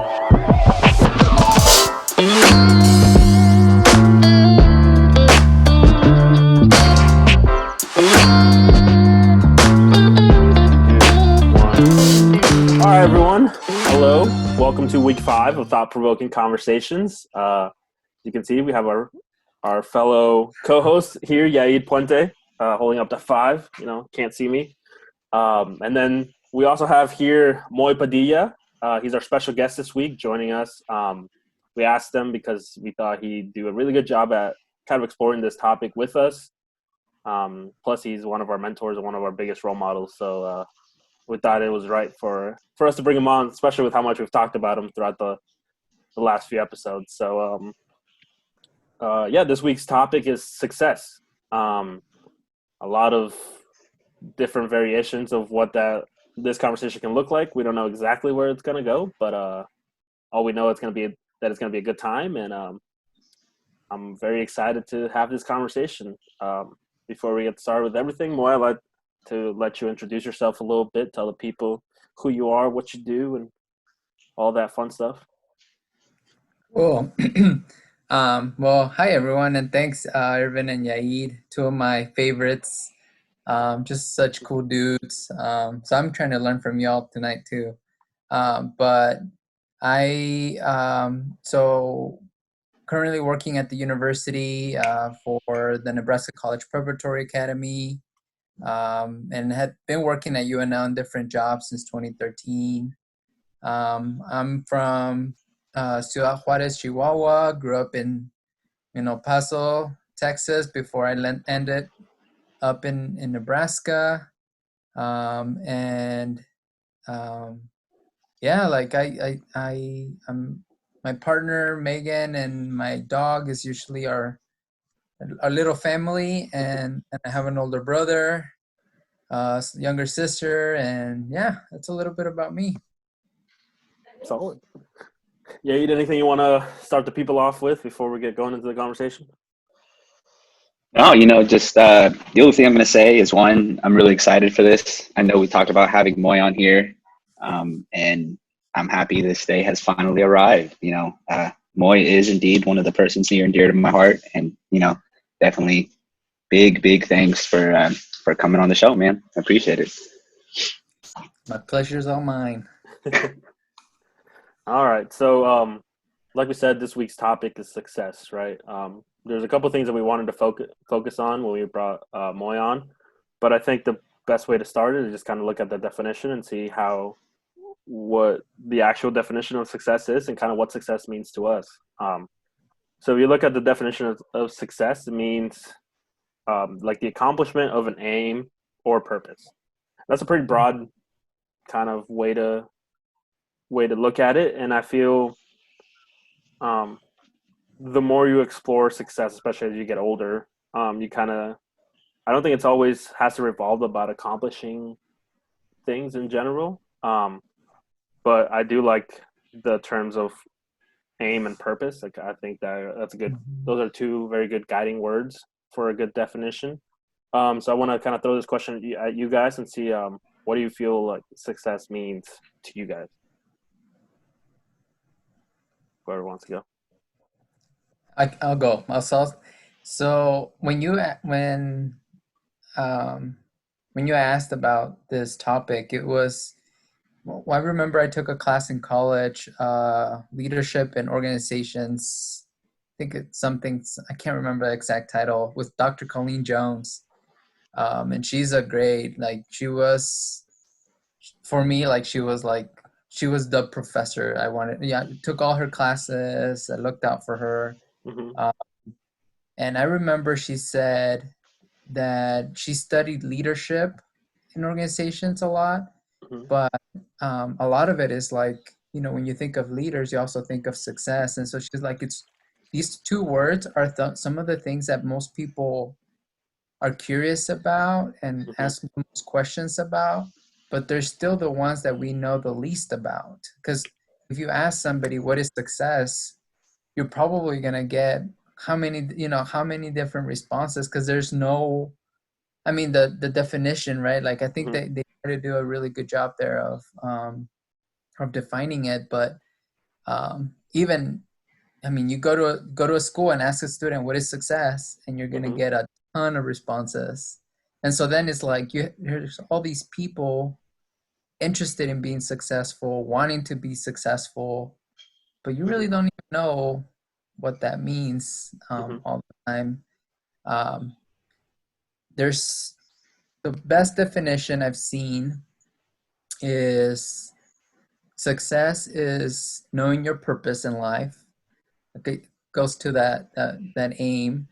All right, everyone. Hello. Welcome to week 5 of Provoking Conversations. You can see we have our fellow co-host here, Yaid Puente, holding up to 5. Can't see me. And then we also have here Moi Padilla. He's our special guest this week, joining us. We asked him because we thought he'd do a really good job at kind of exploring this topic with us. Plus, he's one of our mentors and one of our biggest role models. So we thought it was right for us to bring him on, especially with how much we've talked about him throughout the last few episodes. So, this week's topic is success. A lot of different variations of what this conversation can look like. We don't know exactly where it's going to go, but all we know it's going to be a good time, and I'm very excited to have this conversation. Before we get started with everything, Moi, I'd like to let you introduce yourself a little bit, tell the people who you are, what you do, and all that fun stuff. Cool. Well, hi everyone, and thanks, Irvin and Yaid, two of my favorites. Just such cool dudes. So I'm trying to learn from y'all tonight too. But so currently working at the university for the Nebraska College Preparatory Academy, and had been working at UNL in different jobs since 2013. I'm from Ciudad Juarez, Chihuahua. Grew up in El Paso, Texas, before I ended up in Nebraska. I'm my partner Megan and my dog is usually our little family, and I have an older brother, younger sister, and yeah, that's a little bit about me. Solid. Yaid, anything you want to start the people off with before we get going into the conversation? No, just the only thing I'm going to say is, one, I'm really excited for this. I know we talked about having Moi on here, and I'm happy this day has finally arrived. Moi is indeed one of the persons near and dear to my heart, and definitely big thanks for coming on the show, man. I appreciate it. My pleasure's all mine. All right. So, like we said, this week's topic is success, right? There's a couple things that we wanted to focus on when we brought Moi on, but I think the best way to start it is just kind of look at the definition and see what the actual definition of success is and kind of what success means to us. So if you look at the definition of success, it means like the accomplishment of an aim or purpose. That's a pretty broad kind of way to look at it, and I feel the more you explore success, especially as you get older, I don't think it's always has to revolve about accomplishing things in general, but I do like the terms of aim and purpose. Like, I think that's a good, those are two very good guiding words for a good definition. So I want to kind of throw this question at you guys and see what do you feel like success means to you guys? Whoever wants to go. I'll go. So when you asked about this topic, it was, well, I remember I took a class in college, leadership and organizations. I think it's something, I can't remember the exact title, with Dr. Colleen Jones. And she's a great, for me, she was the professor I wanted. Yeah, I took all her classes. I looked out for her. Mm-hmm. And I remember she said that she studied leadership in organizations a lot, but a lot of it is when you think of leaders, you also think of success. And so she's like, it's these two words are some of the things that most people are curious about and ask the most questions about, but they're still the ones that we know the least about. Because if you ask somebody what is success, you're probably going to get how many different responses, because there's no, the definition, right? Like, I think they try to do a really good job there of defining it, but even, I mean, you go to a school and ask a student what is success, and you're gonna get a ton of responses. And so then it's like there's all these people interested in being successful, wanting to be successful, but you really don't even know what that means all the time. There's the best definition I've seen is success is knowing your purpose in life. Okay, goes to that aim.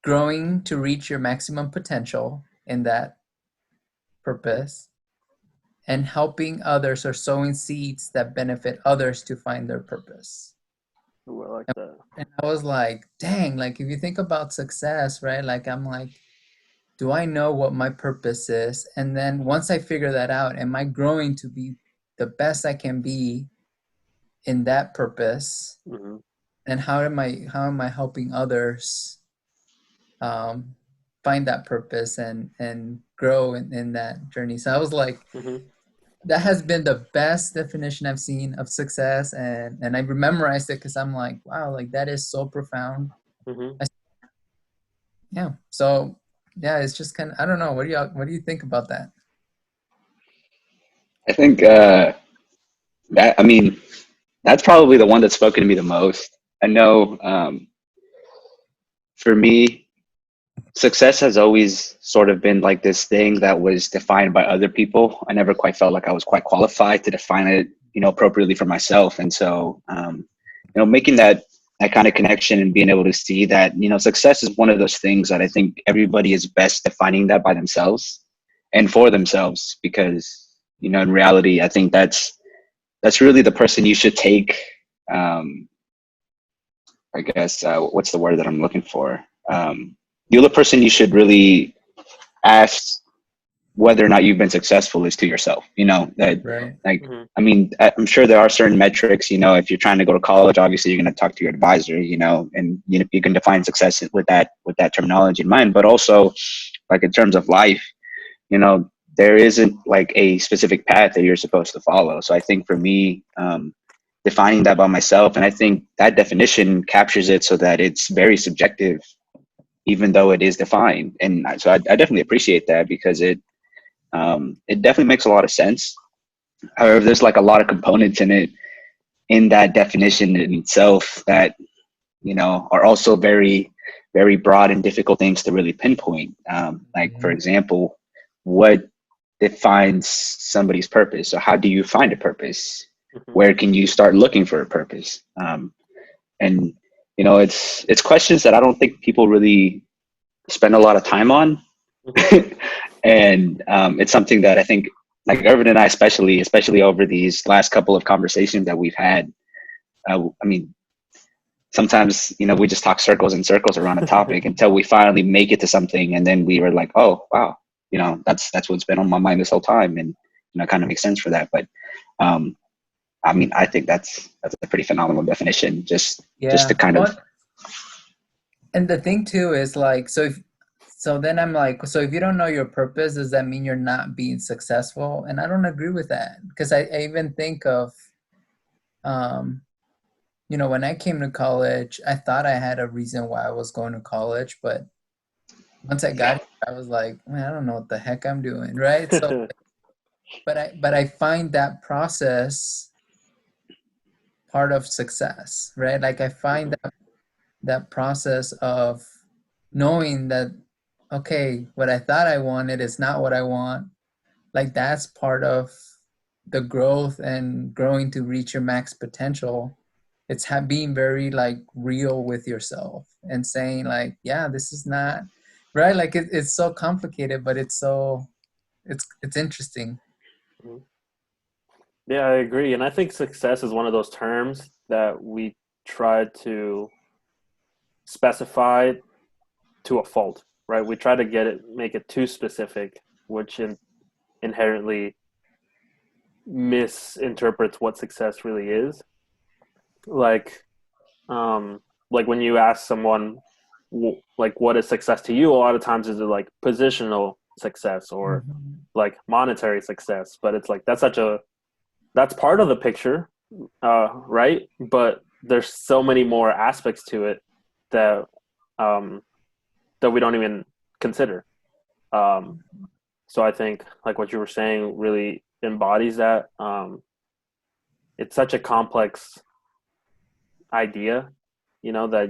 Growing to reach your maximum potential in that purpose, and helping others or sowing seeds that benefit others to find their purpose. Ooh, I like that. And I was like, dang, like if you think about success, right? Like I'm like, do I know what my purpose is? And then once I figure that out, am I growing to be the best I can be in that purpose? And how am I helping others find that purpose and grow in that journey? So I was like, that has been the best definition I've seen of success, and I memorized it because I'm like, wow, like that is so profound. Yeah. So yeah, it's just kind of, I don't know. What do you think about that? I think I mean, that's probably the one that's spoken to me the most. I know for me, success has always sort of been like this thing that was defined by other people. I never quite felt like I was quite qualified to define it, appropriately for myself. And so, making that kind of connection and being able to see that, success is one of those things that I think everybody is best defining that by themselves and for themselves, because, in reality, I think that's really the person you should take. I guess, what's the word that I'm looking for? The other person you should really ask whether or not you've been successful is to yourself, that Right. like, I mean, I'm sure there are certain metrics, if you're trying to go to college, obviously you're going to talk to your advisor, and you can define success with that terminology in mind, but also like in terms of life, there isn't like a specific path that you're supposed to follow. So I think for me, defining that by myself, and I think that definition captures it so that it's very subjective, even though it is defined. And so I definitely appreciate that, because it definitely makes a lot of sense. However, there's like a lot of components in that definition in itself that, are also very, very broad and difficult things to really pinpoint. Like, for example, what defines somebody's purpose? So how do you find a purpose? Where can you start looking for a purpose? And, it's questions that I don't think people really spend a lot of time on. And it's something that I think, like Irvin and I, especially over these last couple of conversations that we've had, I mean, sometimes, we just talk circles and circles around a topic until we finally make it to something. And then we were like, oh, wow, that's what's been on my mind this whole time. And, it kind of makes sense for that. But I mean, I think that's a pretty phenomenal definition, just to kind of. And the thing too is like, so then I'm like, so if you don't know your purpose, does that mean you're not being successful? And I don't agree with that, because I even think of, when I came to college, I thought I had a reason why I was going to college, but once I got here, I was like, man, I don't know what the heck I'm doing, right? So, but I find that process part of success, right? Like I find that process of knowing that, okay, what I thought I wanted is not what I want. Like that's part of the growth and growing to reach your max potential. It's being very like real with yourself and saying like, yeah, this is not right. Like it's so complicated, but it's interesting. Yeah, I agree. And I think success is one of those terms that we try to specify to a fault, right? We try to make it too specific, which inherently misinterprets what success really is. Like when you ask someone, like, what is success to you? A lot of times is it like positional success or like monetary success, but it's like that's part of the picture, right? But there's so many more aspects to it that that we don't even consider. Um, so I think like what you were saying really embodies that. It's such a complex idea, that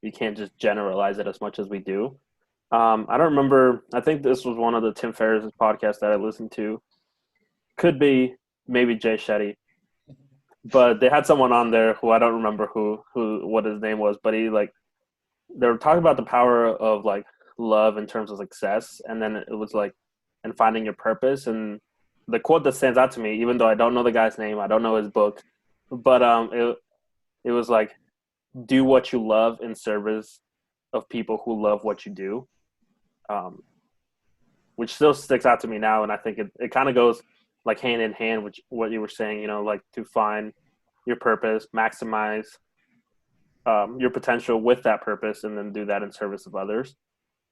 you can't just generalize it as much as we do. I don't remember. I think this was one of the Tim Ferriss podcasts that I listened to. Could be maybe Jay Shetty, but they had someone on there who I don't remember what his name was, but they were talking about the power of like love in terms of success, and then it was like and finding your purpose. And the quote that stands out to me, even though I don't know the guy's name, I don't know his book, but it was like do what you love in service of people who love what you do, which still sticks out to me now. And I think it kind of goes like hand in hand with what you were saying, like to find your purpose, maximize your potential with that purpose, and then do that in service of others.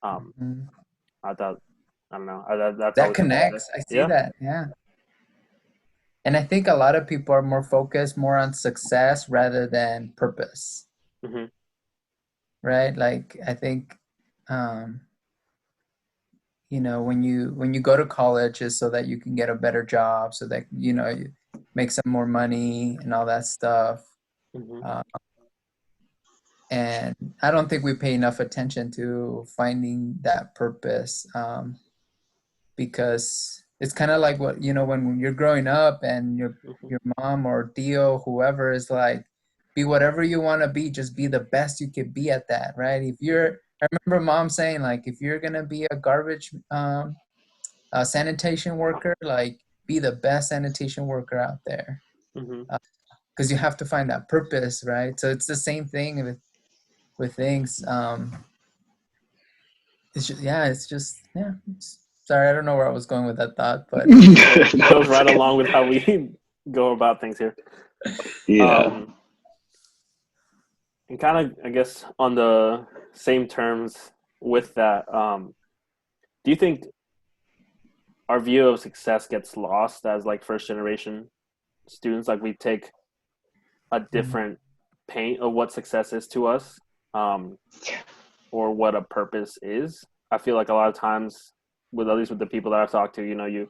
I thought, I don't know, that's That always connects. I see yeah. that. Yeah. And I think a lot of people are more focused more on success rather than purpose. Mm-hmm. Right? Like I think when you go to college is so that you can get a better job, so that you make some more money and all that stuff. Mm-hmm. And I don't think we pay enough attention to finding that purpose, because it's kind of like what when you're growing up and your mom or Dio, whoever, is like, be whatever you want to be, just be the best you could be at that, right? I remember mom saying, like, if you're gonna be a garbage a sanitation worker, like, be the best sanitation worker out there, Mm-hmm. because you have to find that purpose, right? So it's the same thing with things. Sorry, I don't know where I was going with that thought, but It goes right along with how we go about things here. Yeah. And kind of, I guess, on the same terms with that, do you think our view of success gets lost as like first generation students? Like we take a different paint of what success is to us, or what a purpose is. I feel like a lot of times, at least with the people that I've talked to,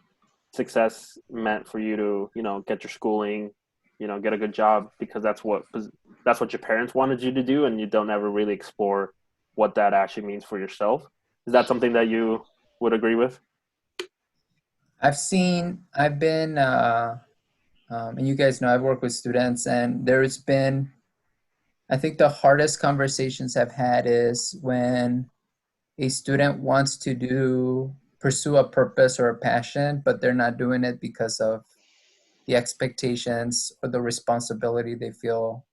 success meant for you to, get your schooling, get a good job because that's what your parents wanted you to do, and you don't ever really explore what that actually means for yourself. Is that something that you would agree with? I've been, and you guys know I've worked with students, and there's been, I think the hardest conversations I've had is when a student wants to pursue a purpose or a passion, but they're not doing it because of the expectations or the responsibility they feel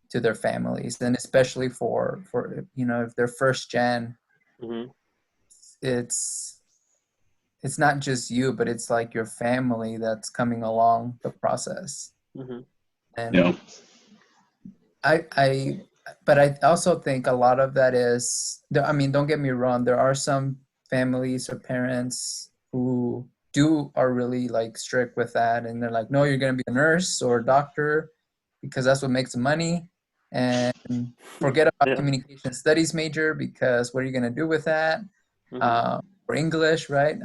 to their families. And especially for if they're first gen, Mm-hmm. it's not just you, but it's like your family that's coming along the process. Mm-hmm. And Yeah. but I also think a lot of that is, I mean, don't get me wrong, there are some families or parents who are really like strict with that, and they're like, no, you're going to be a nurse or a doctor because that's what makes the money, and forget about Yeah. communication studies major, because what are you going to do with that? Mm-hmm. Or English, right?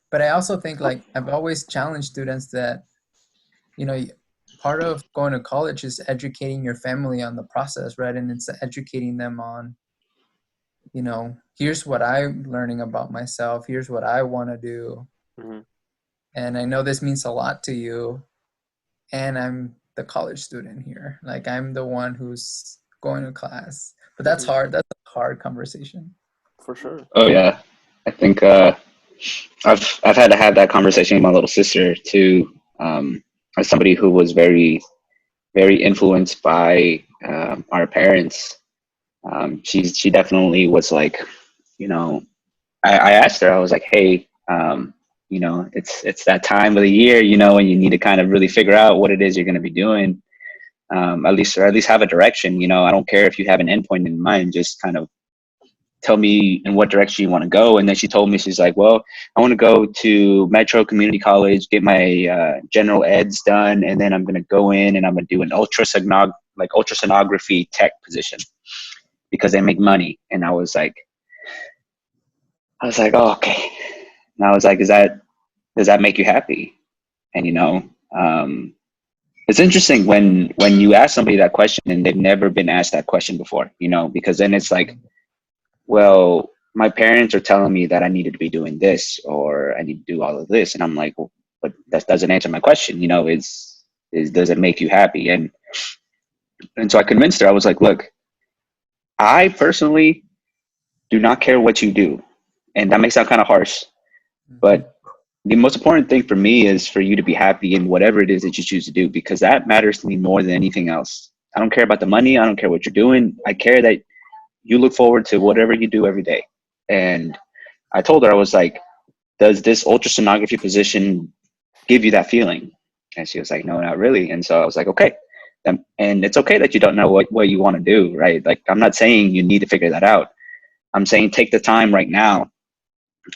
But I also think, like, I've always challenged students that, part of going to college is educating your family on the process, right? And it's educating them on, here's what I'm learning about myself. Here's what I want to do. Mm-hmm. And I know this means a lot to you. And I'm the college student here. Like, I'm the one who's going to class. But that's Mm-hmm. hard. That's a hard conversation. For sure. Oh yeah. I think I've had to have that conversation with my little sister too. As somebody who was very, very influenced by our parents. She definitely was like, I asked her, I was like, hey, it's that time of the year, when you need to kind of really figure out what it is you're going to be doing, at least have a direction. I don't care if you have an endpoint in mind, just kind of tell me in what direction you want to go. And then she told me, she's like, well, I want to go to Metro Community College, get my general eds done, and then I'm going to go in and I'm going to do an ultrasonography tech position because they make money. And I was like, oh, okay. And I was like, does that make you happy? And it's interesting when you ask somebody that question and they've never been asked that question before, because then it's like, well, my parents are telling me that I needed to be doing this or I need to do all of this. And I'm like, well, but that doesn't answer my question. Does it make you happy? And so I convinced her. I was like, look, I personally do not care what you do. And that may sound kind of harsh, but the most important thing for me is for you to be happy in whatever it is that you choose to do, because that matters to me more than anything else. I don't care about the money. I don't care what you're doing. I care that you look forward to whatever you do every day. And I told her, I was like, does this ultrasonography position give you that feeling? And she was like, no, not really. And so I was like, okay. And it's okay that you don't know what you want to do, right? Like, I'm not saying you need to figure that out. I'm saying take the time right now.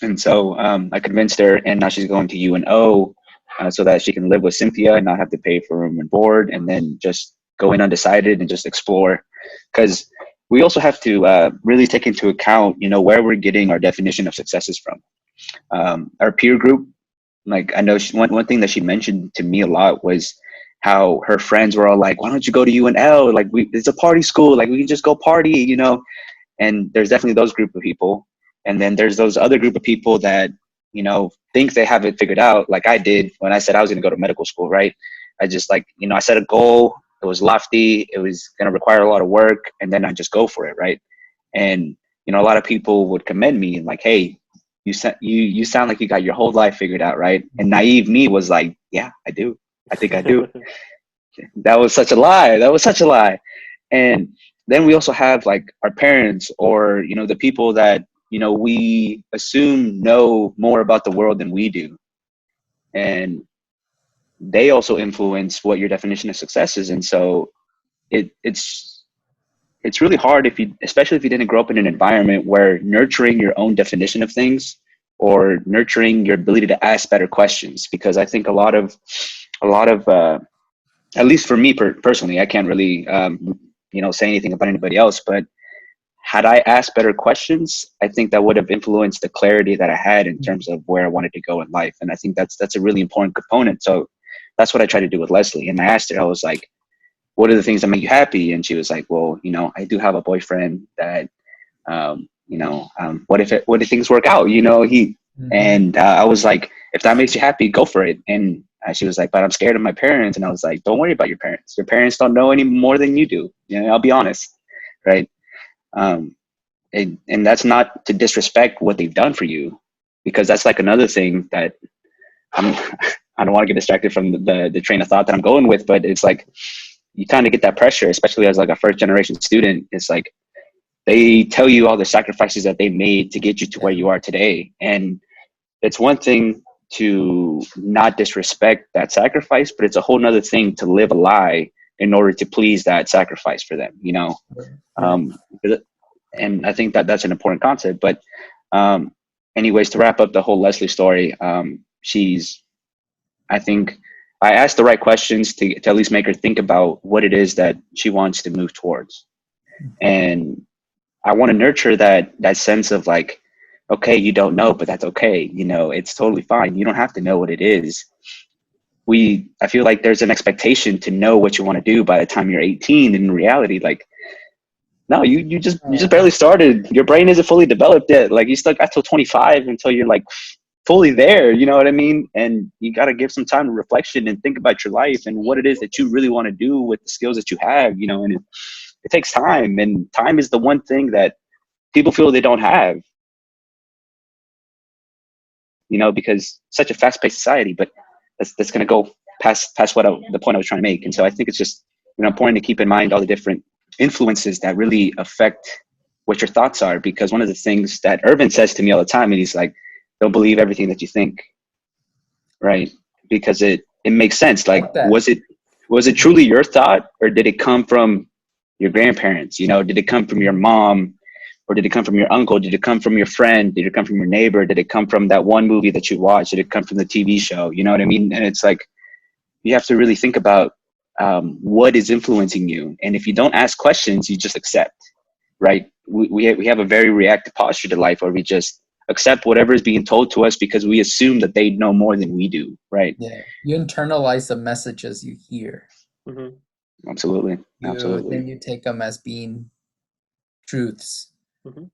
And so I convinced her, and now she's going to UNO so that she can live with Cynthia and not have to pay for room and board, and then just go in undecided and just explore. Because we also have to really take into account, where we're getting our definition of successes from. Our peer group, like, I know one thing that she mentioned to me a lot was how her friends were all like, why don't you go to UNL? Like, it's a party school. Like, we can just go party, And there's definitely those group of people. And then there's those other group of people that, think they have it figured out, like I did when I said I was going to go to medical school, right? I just I set a goal. It was lofty. It was going to require a lot of work. And then I just go for it, right? And, a lot of people would commend me and like, hey, you sound like you got your whole life figured out, right? And naive me was like, yeah, I do. I think I do. That was such a lie. And then we also have like our parents or, the people that, we assume know more about the world than we do. And they also influence what your definition of success is. And so it's really hard especially if you didn't grow up in an environment where nurturing your own definition of things or nurturing your ability to ask better questions. Because I think a lot of at least for me personally, I can't really, say anything about anybody else, but had I asked better questions, I think that would have influenced the clarity that I had in terms of where I wanted to go in life. And I think that's a really important component. So that's what I tried to do with Leslie. And I asked her, I was like, what are the things that make you happy? And she was like, well, I do have a boyfriend that, what if things work out? And I was like, if that makes you happy, go for it. And she was like, but I'm scared of my parents. And I was like, don't worry about your parents. Your parents don't know any more than you do. I'll be honest. Right. And that's not to disrespect what they've done for you, because that's like another thing that I don't want to get distracted from the train of thought that I'm going with, but it's like, you kind of get that pressure, especially as like a first generation student. It's like, they tell you all the sacrifices that they made to get you to where you are today. And it's one thing to not disrespect that sacrifice, but it's a whole nother thing to live a lie in order to please that sacrifice for them, and I think that that's an important concept. But anyways, to wrap up the whole Leslie story, I think I asked the right questions to at least make her think about what it is that she wants to move towards. And I want to nurture that sense of like, okay, you don't know, but that's okay. It's totally fine. You don't have to know what it is. I feel like there's an expectation to know what you want to do by the time you're 18. And in reality, like, no, you just barely started. Your brain isn't fully developed yet. Like, you still got till 25 until you're like fully there. You know what I mean? And you got to give some time to reflection and think about your life and what it is that you really want to do with the skills that you have, and it takes time, and time is the one thing that people feel they don't have, because such a fast-paced society, but that's going to go past the point I was trying to make. And so I think it's just, important to keep in mind all the different influences that really affect what your thoughts are. Because one of the things that Irvin says to me all the time, and he's like, don't believe everything that you think, right? Because it makes sense. Like, was it truly your thought, or did it come from your grandparents? Did it come from your mom Or did it come from your uncle? Did it come from your friend? Did it come from your neighbor? Did it come from that one movie that you watched? Did it come from the TV show? You know what I mean? And it's like, you have to really think about what is influencing you. And if you don't ask questions, you just accept, right? We have a very reactive posture to life where we just accept whatever is being told to us because we assume that they know more than we do, right? Yeah, you internalize the messages you hear. Mm-hmm. Absolutely. Then you take them as being truths. Mm-hmm.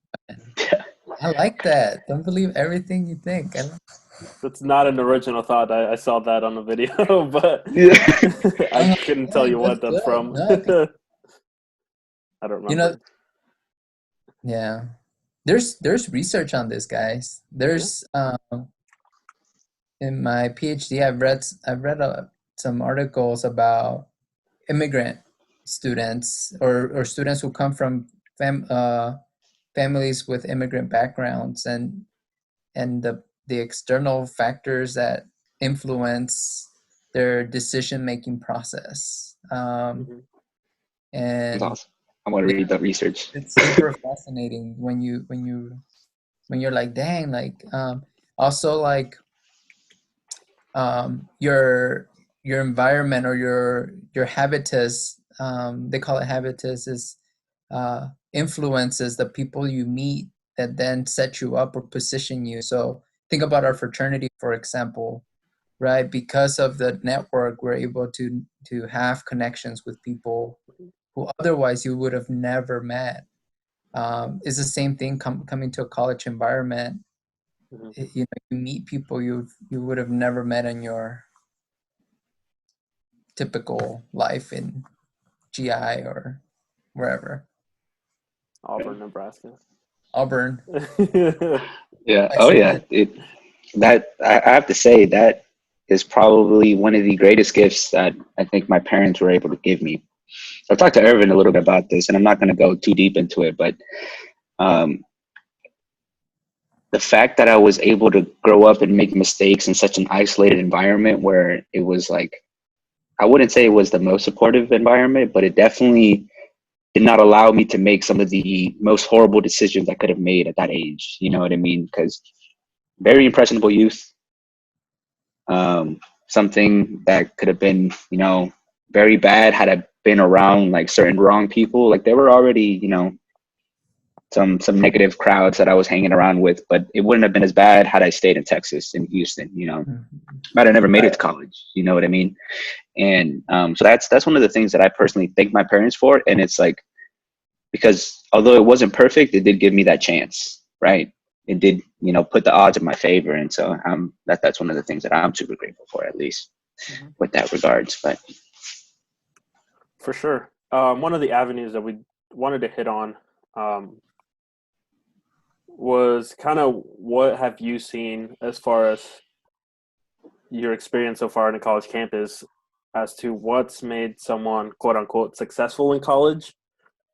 I like that. Don't believe everything you think. That's not an original thought. I saw that on the video, but I couldn't tell you what that's from. No, I don't remember. you know, yeah. There's research on this, guys. There's in my PhD, I've read some articles about immigrant students or students who come from families with immigrant backgrounds and the external factors that influence their decision-making process. That's And awesome. I want to read that research. it's super fascinating when you're like, dang, like also like your environment or your habitus, they call it habitus, is influences the people you meet that then set you up or position you. So think about our fraternity, for example, right? Because of the network, we're able to have connections with people who otherwise you would have never met. It's the same thing coming to a college environment. Mm-hmm. You meet people you would have never met in your typical life in GI or wherever. Auburn, Nebraska. Auburn. Yeah. Oh yeah. I have to say that is probably one of the greatest gifts that I think my parents were able to give me. I've talked to Irvin a little bit about this, and I'm not going to go too deep into it, but the fact that I was able to grow up and make mistakes in such an isolated environment where it was like, I wouldn't say it was the most supportive environment, but it definitely did not allow me to make some of the most horrible decisions I could have made at that age. You know what I mean? Because very impressionable youth, something that could have been, very bad had I been around like certain wrong people. Like there were already, some negative crowds that I was hanging around with, but it wouldn't have been as bad had I stayed in Texas, in Houston. Might have never made it to college. You know what I mean? And so that's one of the things that I personally thank my parents for. And it's like, because although it wasn't perfect, it did give me that chance, right? It did, put the odds in my favor. And so that's one of the things that I'm super grateful for, at least with that regards. But for sure, one of the avenues that we wanted to hit on was kind of what have you seen as far as your experience so far in a college campus as to what's made someone quote unquote successful in college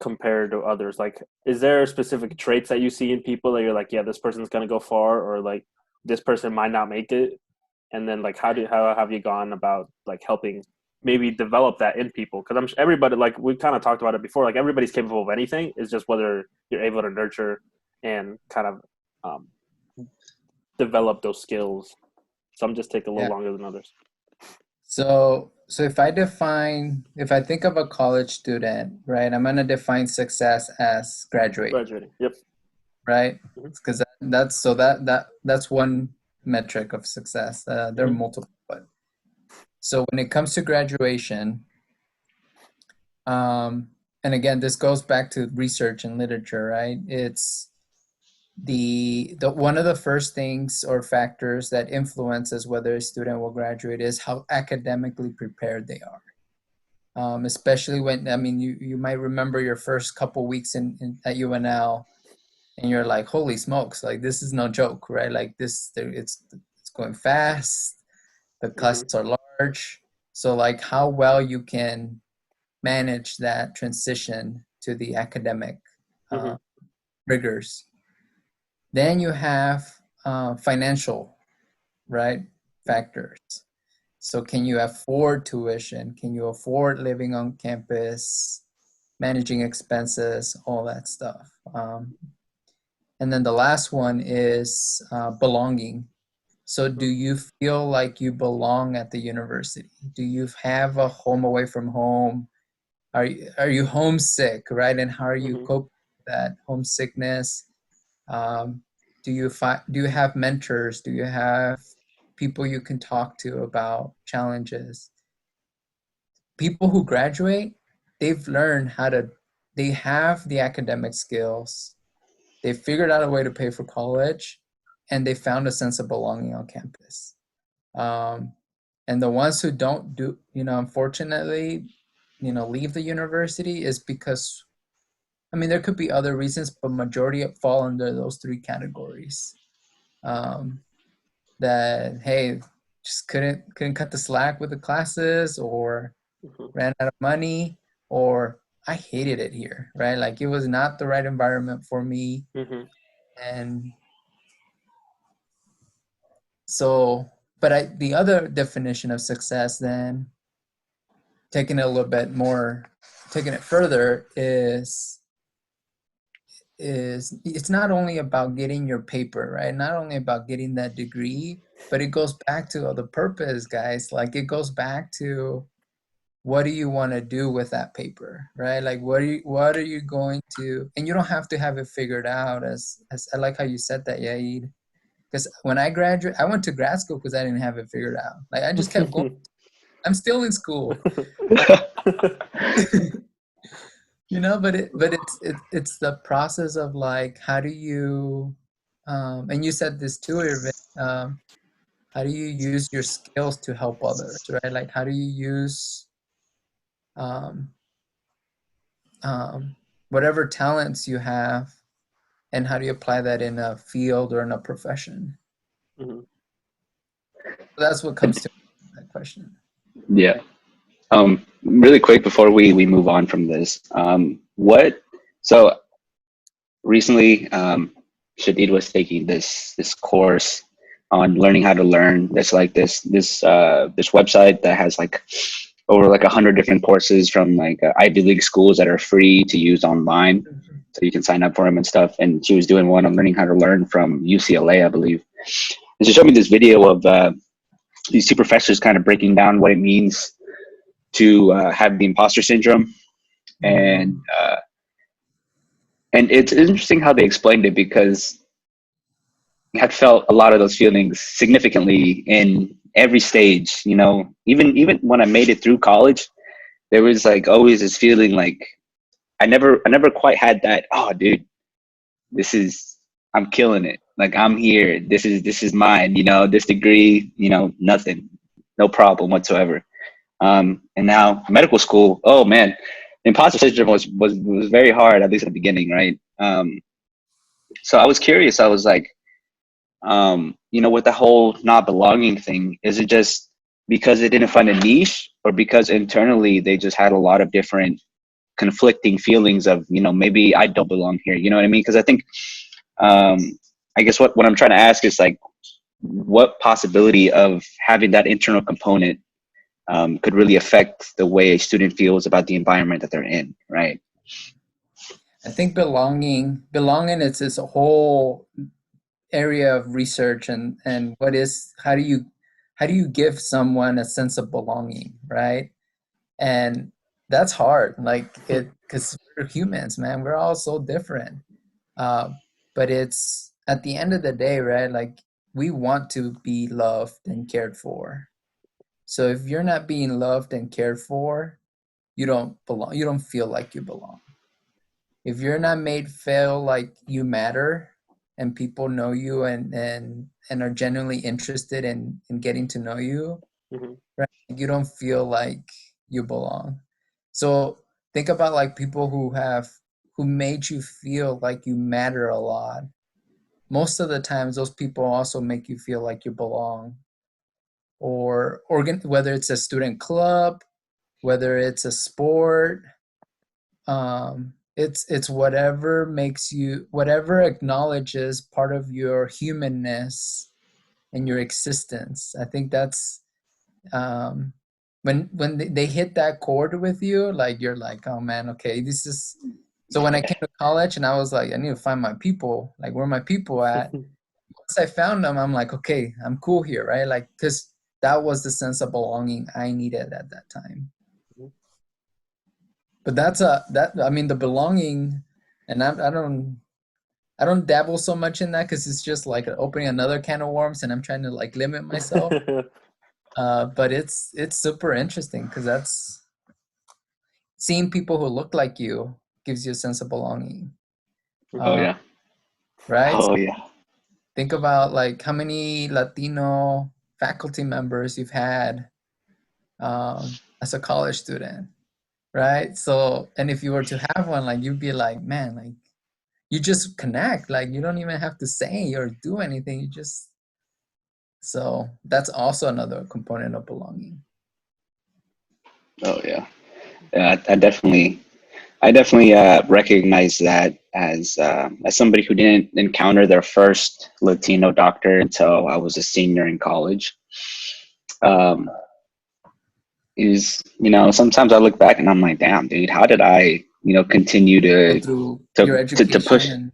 compared to others? Like, is there specific traits that you see in people that you're like, yeah, this person's going to go far, or like this person might not make it? And then like, how have you gone about like helping maybe develop that in people? Because I'm everybody, like we've kind of talked about it before, like everybody's capable of anything. It's just whether you're able to nurture and kind of develop those skills. Some just take a little longer than others. So if I think of a college student, right, I'm going to define success as Graduating. Yep. Right? Because that's one metric of success. There are multiple. But so when it comes to graduation, and again, this goes back to research and literature, right? It's the one of the first things or factors that influences whether a student will graduate is how academically prepared they are. Especially when, I mean, you might remember your first couple weeks at UNL, and you're like, holy smokes, like this is no joke, right? Like it's going fast, the classes are large. So like how well you can manage that transition to the academic rigors. Then you have financial, right, factors. So can you afford tuition? Can you afford living on campus, managing expenses, all that stuff? And then the last one is belonging. So do you feel like you belong at the university? Do you have a home away from home? Are you homesick, right? And how are you coping with that homesickness? Um, do you have mentors? Do you have people you can talk to about challenges? People who graduate, they've learned they have the academic skills. They figured out a way to pay for college, and they found a sense of belonging on campus. Um, and the ones who don't do, unfortunately, leave the university is because, I mean, there could be other reasons, but majority fall under those three categories. Um, that, hey, just couldn't cut the slack with the classes, or ran out of money, or I hated it here, right? Like, it was not the right environment for me. And so, but the other definition of success, then taking it a little bit more, taking it further, is it's not only about getting your paper, right? Not only about getting that degree, but it goes back to the purpose, guys. Like, it goes back to, what do you want to do with that paper, right? Like, what are you going to, and you don't have to have it figured out, as I like how you said that, Yair. Because when I graduated, I went to grad school because I didn't have it figured out. Like, I just kept going. I'm still in school. But it's the process of, like, how do you, and you said this too, Irvin, how do you use your skills to help others, right? Like, how do you use um, whatever talents you have, and how do you apply that in a field or in a profession? So that's what comes to that question. Yeah. Really quick before we move on from this, so recently, Shadid was taking this course on learning how to learn. There's like this website that has like over like 100 different courses from like Ivy League schools that are free to use online, so you can sign up for them and stuff. And she was doing one on learning how to learn from UCLA, I believe. And she showed me this video of these two professors kind of breaking down what it means to have the imposter syndrome, and it's interesting how they explained it, because I had felt a lot of those feelings significantly in every stage. Even when I made it through college, there was like always this feeling like I never quite had that. Oh, dude, I'm killing it. Like, I'm here. This is mine. This degree. Nothing, no problem whatsoever. And now medical school. Oh man, the imposter syndrome was very hard, at least at the beginning, right? So I was curious. I was like, with the whole not belonging thing, is it just because they didn't find a niche, or because internally they just had a lot of different conflicting feelings of, maybe I don't belong here? You know what I mean? Because I think, I guess what I'm trying to ask is, like, what possibility of having that internal component could really affect the way a student feels about the environment that they're in, right? I think belonging it's a whole area of research, and how do you give someone a sense of belonging, right? And that's hard, like, because we're humans, man. We're all so different. But it's, at the end of the day, right? Like, we want to be loved and cared for. So if you're not being loved and cared for, you don't belong. You don't feel like you belong. If you're not made feel like you matter, and people know you, and are genuinely interested in getting to know you, right? You don't feel like you belong. So think about, like, people who made you feel like you matter a lot. Most of the times, those people also make you feel like you belong. Or whether it's a student club, whether it's a sport, it's whatever acknowledges part of your humanness and your existence. I think that's, when they hit that chord with you, like, you're like, oh man, okay, So when I came to college and I was like, I need to find my people, like where my people at. Once I found them, I'm like, okay, I'm cool here, right? Like, because that was the sense of belonging I needed at that time. But I mean, the belonging, and I don't dabble so much in that because it's just like opening another can of worms, and I'm trying to like limit myself. But it's super interesting because that's seeing people who look like you gives you a sense of belonging. Oh yeah. Right? Oh yeah. Think about like how many Latino faculty members you've had as a college student, right? So, and if you were to have one, like you'd be like, man, like you just connect, like you don't even have to say or do anything. You just, so that's also another component of belonging. Oh yeah. Yeah. I definitely recognize that as somebody who didn't encounter their first Latino doctor until I was a senior in college. Um, is sometimes I look back and I'm like, damn, dude, how did I continue Go to through to your to education push? and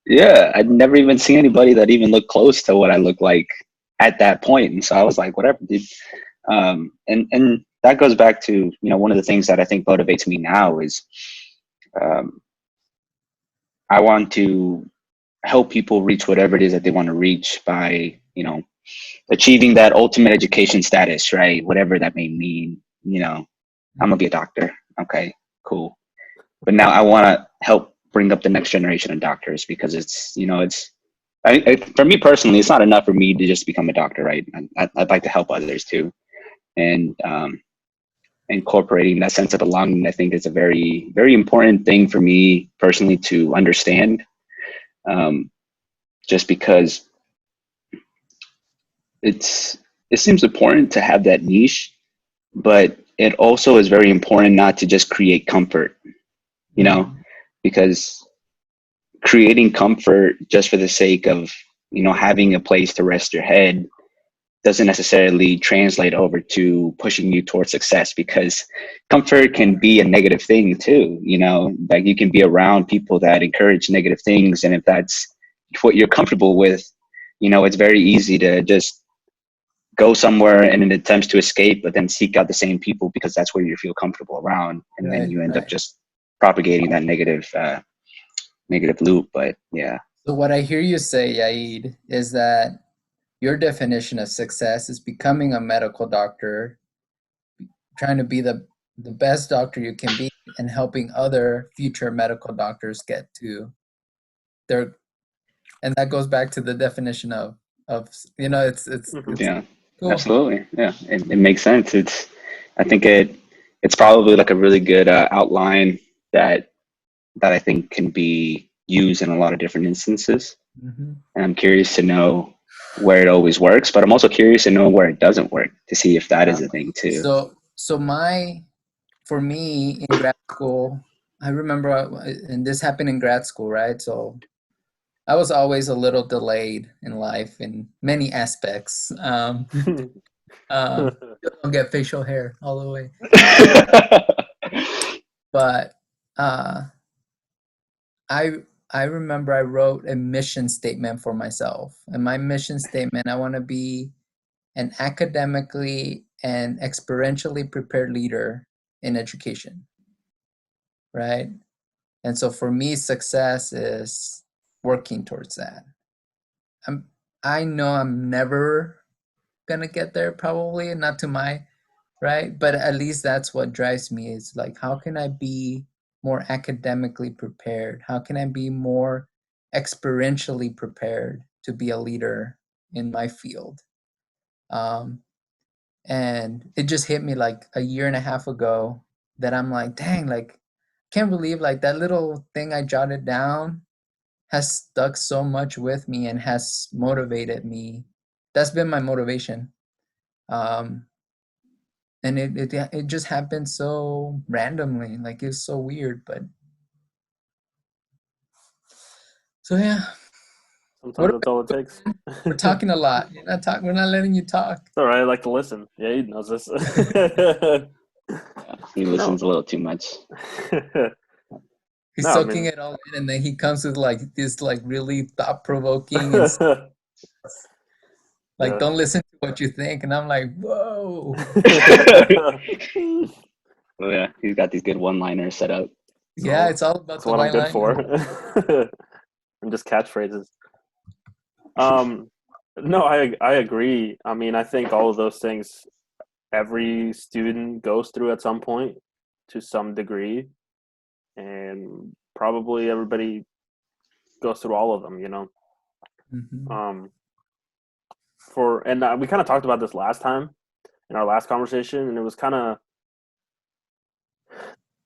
Yeah, I'd never even seen anybody that even looked close to what I looked like at that point, and so I was like, whatever, dude. And that goes back to one of the things that I think motivates me now is um, I want to help people reach whatever it is that they want to reach by achieving that ultimate education status, right? Whatever that may mean. I'm gonna be a doctor. Okay, cool. But now I want to help bring up the next generation of doctors because for me personally, it's not enough for me to just become a doctor, right? I'd like to help others too, and incorporating that sense of belonging, I think, is a very, very important thing for me personally to understand. Um, just because it seems important to have that niche, but it also is very important not to just create comfort, because creating comfort just for the sake of having a place to rest your head doesn't necessarily translate over to pushing you towards success, because comfort can be a negative thing too. Like you can be around people that encourage negative things, and if that's what you're comfortable with, it's very easy to just go somewhere in an attempt to escape, but then seek out the same people because that's where you feel comfortable around, and then right, you end up right. just propagating that negative loop. But yeah. So what I hear you say, Yaid, is that your definition of success is becoming a medical doctor, trying to be the best doctor you can be, and helping other future medical doctors get to their, and that goes back to the definition of it's Yeah, cool. absolutely. Yeah, it makes sense. I think it's probably like a really good outline that I think can be used in a lot of different instances. Mm-hmm. And I'm curious to know where it always works, but I'm also curious to know where it doesn't work to see if that is a thing too. So for me in grad school, I remember, and this happened in grad school, right? So I was always a little delayed in life in many aspects. Still don't get facial hair all the way, but uh, I I remember I wrote a mission statement for myself, and my mission statement, I want to be an academically and experientially prepared leader in education, right? And so for me, success is working towards that. I'm I know I'm never gonna get there, probably not to my right, but at least that's what drives me, is like, how can I be more academically prepared? How can I be more experientially prepared to be a leader in my field? um, and it just hit me like a year and a half ago that I'm like, dang, like can't believe like that little thing I jotted down has stuck so much with me and has motivated me. That's been my motivation. um, and it just happened so randomly, like it's so weird, but so yeah. What Sometimes that's all it takes. we're talking a lot. We're not letting you talk. It's all right. I like to listen. Yeah, he knows this. He listens a little too much. He's No, I soaking mean, it all in, and then he comes with like this like really thought-provoking and like, yeah. don't listen to what you think. And I'm like, whoa. Oh yeah, he's got these good one-liners set up. Yeah, So it's all about that's the what I'm white good line. for. I'm just catchphrases. Um, no, I agree. I mean, I think all of those things every student goes through at some point to some degree, and probably everybody goes through all of them. Mm-hmm. Um, we kind of talked about this last time in our last conversation, and it was kind of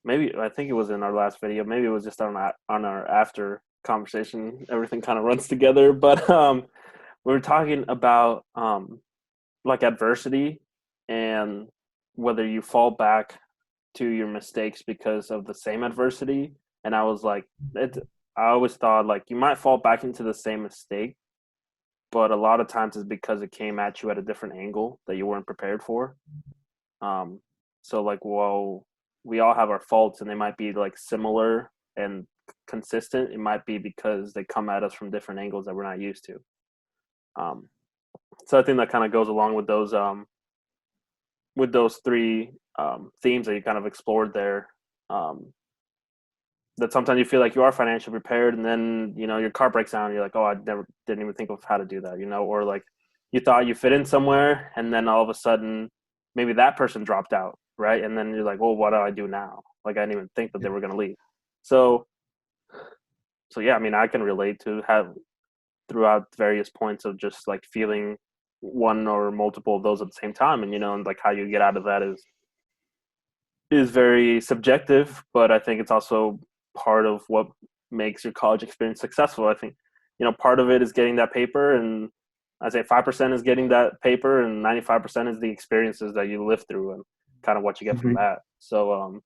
maybe I think it was in our last video. Maybe it was just on our after conversation. Everything kind of runs together, but we were talking about like adversity and whether you fall back to your mistakes because of the same adversity. And I was like, I always thought like you might fall back into the same mistake, but a lot of times it's because it came at you at a different angle that you weren't prepared for. Um, so like, well, we all have our faults, and they might be like similar and consistent. It might be because they come at us from different angles that we're not used to. Um, so I think that kind of goes along with those three themes that you kind of explored there. Um, that sometimes you feel like you are financially prepared, and then your car breaks down, and you're like, oh, I never didn't even think of how to do that, or like you thought you fit in somewhere, and then all of a sudden maybe that person dropped out, right? And then you're like, well, what do I do now? Like I didn't even think that they were going to leave. So yeah, I mean, I can relate to have throughout various points of just like feeling one or multiple of those at the same time, and like how you get out of that is very subjective, but I think it's also part of what makes your college experience successful. I think, part of it is getting that paper, and I say 5% is getting that paper, and 95% is the experiences that you live through and kind of what you get from Mm-hmm. that. So,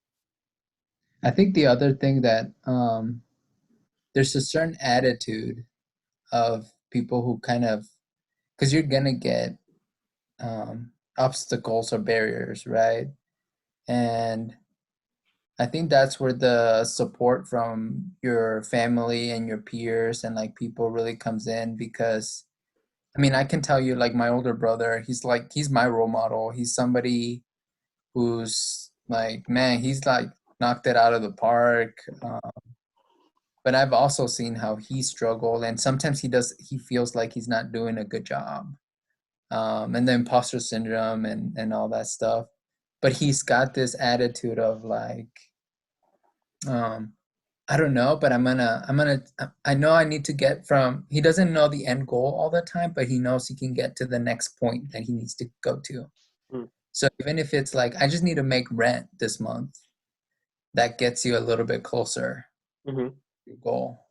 I think the other thing that there's a certain attitude of people who kind of, because you're gonna get obstacles or barriers, right? And I think that's where the support from your family and your peers and like people really comes in, because I mean, I can tell you like my older brother, he's my role model. He's somebody who's like, man, he's like knocked it out of the park. But I've also seen how he struggled, and sometimes he feels like he's not doing a good job. And the imposter syndrome and all that stuff. But he's got this attitude of like, um, I don't know, but I know I need to get from, he doesn't know the end goal all the time, but he knows he can get to the next point that he needs to go to. mm, So even if it's like, I just need to make rent this month, that gets you a little bit closer mm-hmm, to your goal.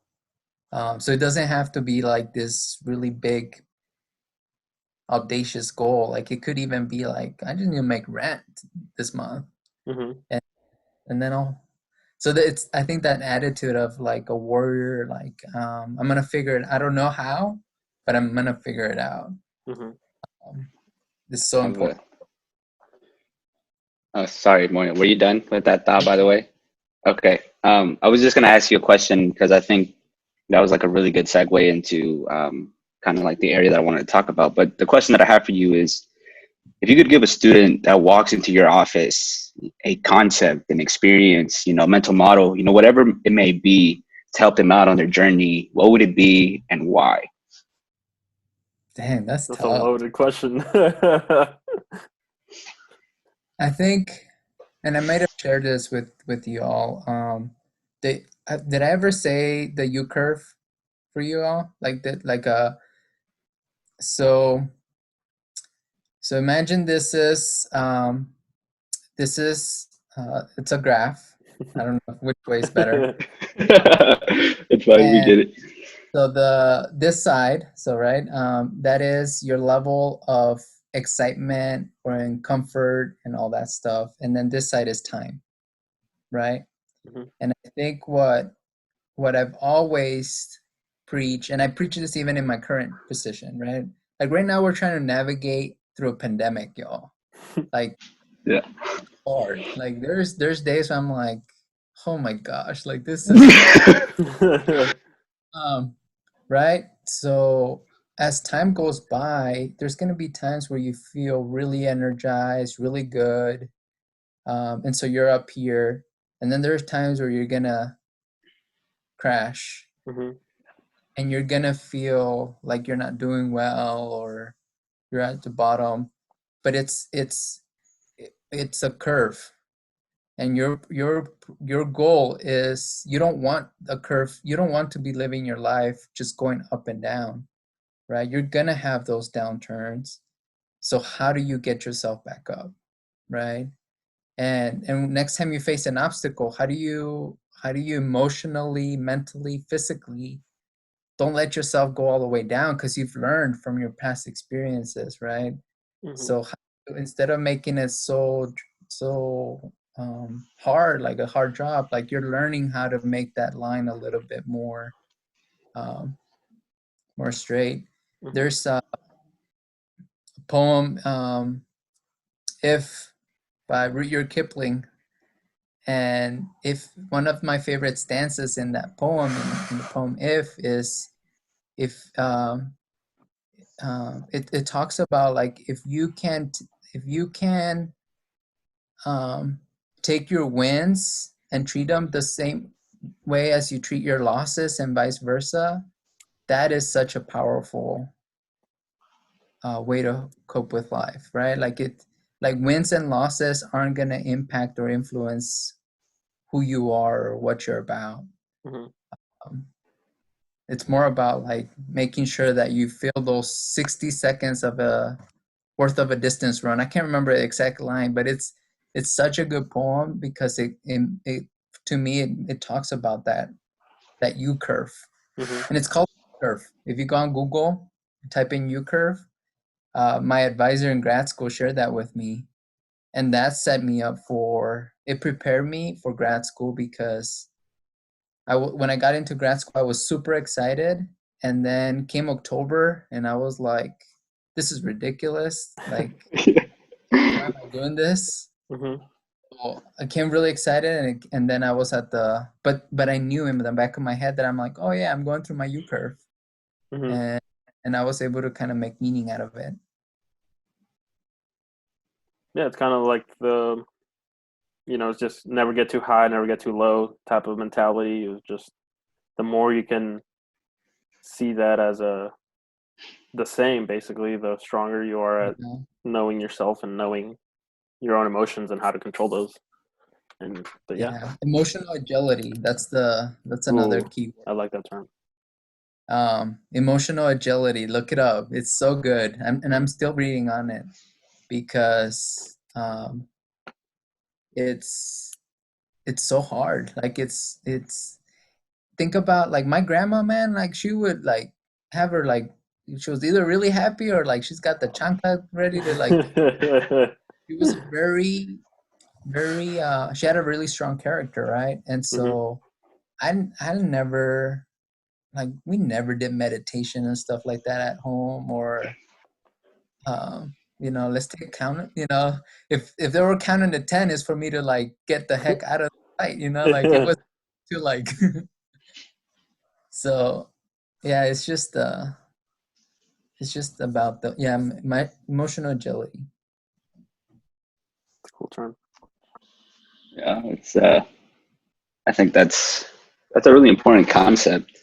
So it doesn't have to be like this really big, audacious goal. Like it could even be like, I just need to make rent this month, mm-hmm, and then so that it's, I think that attitude of like a warrior, like I'm gonna figure it. I don't know how, but I'm gonna figure it out. mm-hmm. Um, is so Have important. a, oh, sorry, Moya. Were you done with that thought, by the way? Okay. I was just gonna ask you a question because I think that was like a really good segue into kind of like the area that I wanted to talk about. But the question that I have for you is, if you could give a student that walks into your office a concept, an experience, mental model, whatever it may be to help them out on their journey, what would it be and why? Damn, that's That's a tough. loaded question. I think, and I might have shared this with you all. Did I ever say the U curve for you all? Like that, like so so imagine this is it's a graph. I don't know which way is better. It's funny we And get it. so this side, so right, that is your level of excitement or in comfort and all that stuff. And then this side is time, right? Mhm, And I think what I've always preached, and I preach this even in my current position, right? Like right now we're trying to navigate through a pandemic, y'all. Like Yeah. hard. Like there's days where I'm like, oh my gosh, like this is right? So as time goes by, there's going to be times where you feel really energized, really good. And so you're up here. And then there's times where you're going to crash and you're going to feel like you're not doing well or you're at the bottom. But it's a curve. And your goal is you don't want a curve. You don't want to be living your life just going up and down, right? You're gonna have those downturns. So how do you get yourself back up, right? And next time you face an obstacle, how do you emotionally, mentally, physically don't let yourself go all the way down because you've learned from your past experiences, right? So instead of making it so hard, like a hard job, like you're learning how to make that line a little bit more more straight. There's a poem, If, by Rudyard Kipling, and if one of my favorite stanzas in that poem, in the poem If, is if it talks about like if you can take your wins and treat them the same way as you treat your losses and vice versa, that is such a powerful way to cope with life, right? Like wins and losses aren't going to impact or influence who you are or what you're about. It's more about like making sure that you feel those 60 seconds of a worth of a distance run. I can't remember the exact line, but it's such a good poem because it to me it talks about that U curve, and it's called curve. If you go on Google, type in U curve. My advisor in grad school shared that with me, and that set me up for it. Prepared me for grad school because when I got into grad school, I was super excited, and then came October, and I was like, "This is ridiculous! Like, why am I doing this?" So I came really excited, and then I was at the but I knew in the back of my head that I'm like, "Oh yeah, I'm going through my U curve," and I was able to kind of make meaning out of it. Yeah, it's kind of like it's just never get too high, never get too low type of mentality. It was just the more you can see that as the same, basically, the stronger you are at knowing yourself and knowing your own emotions and how to control those. But yeah, emotional agility. That's another key word. I like that term. Emotional agility. Look it up. It's so good. I'm still reading on it because it's so hard. Like it's think about like my grandma, man. Like she would like have her like she was either really happy or like she's got the chancla ready to like. She was a very she had a really strong character, right? And so I never like we never did meditation and stuff like that at home or let's take count, if they were counting to 10 is for me to like get the heck out of the fight, like it was to like so yeah, it's just about my emotional agility. Cool term. Yeah, it's I think that's a really important concept.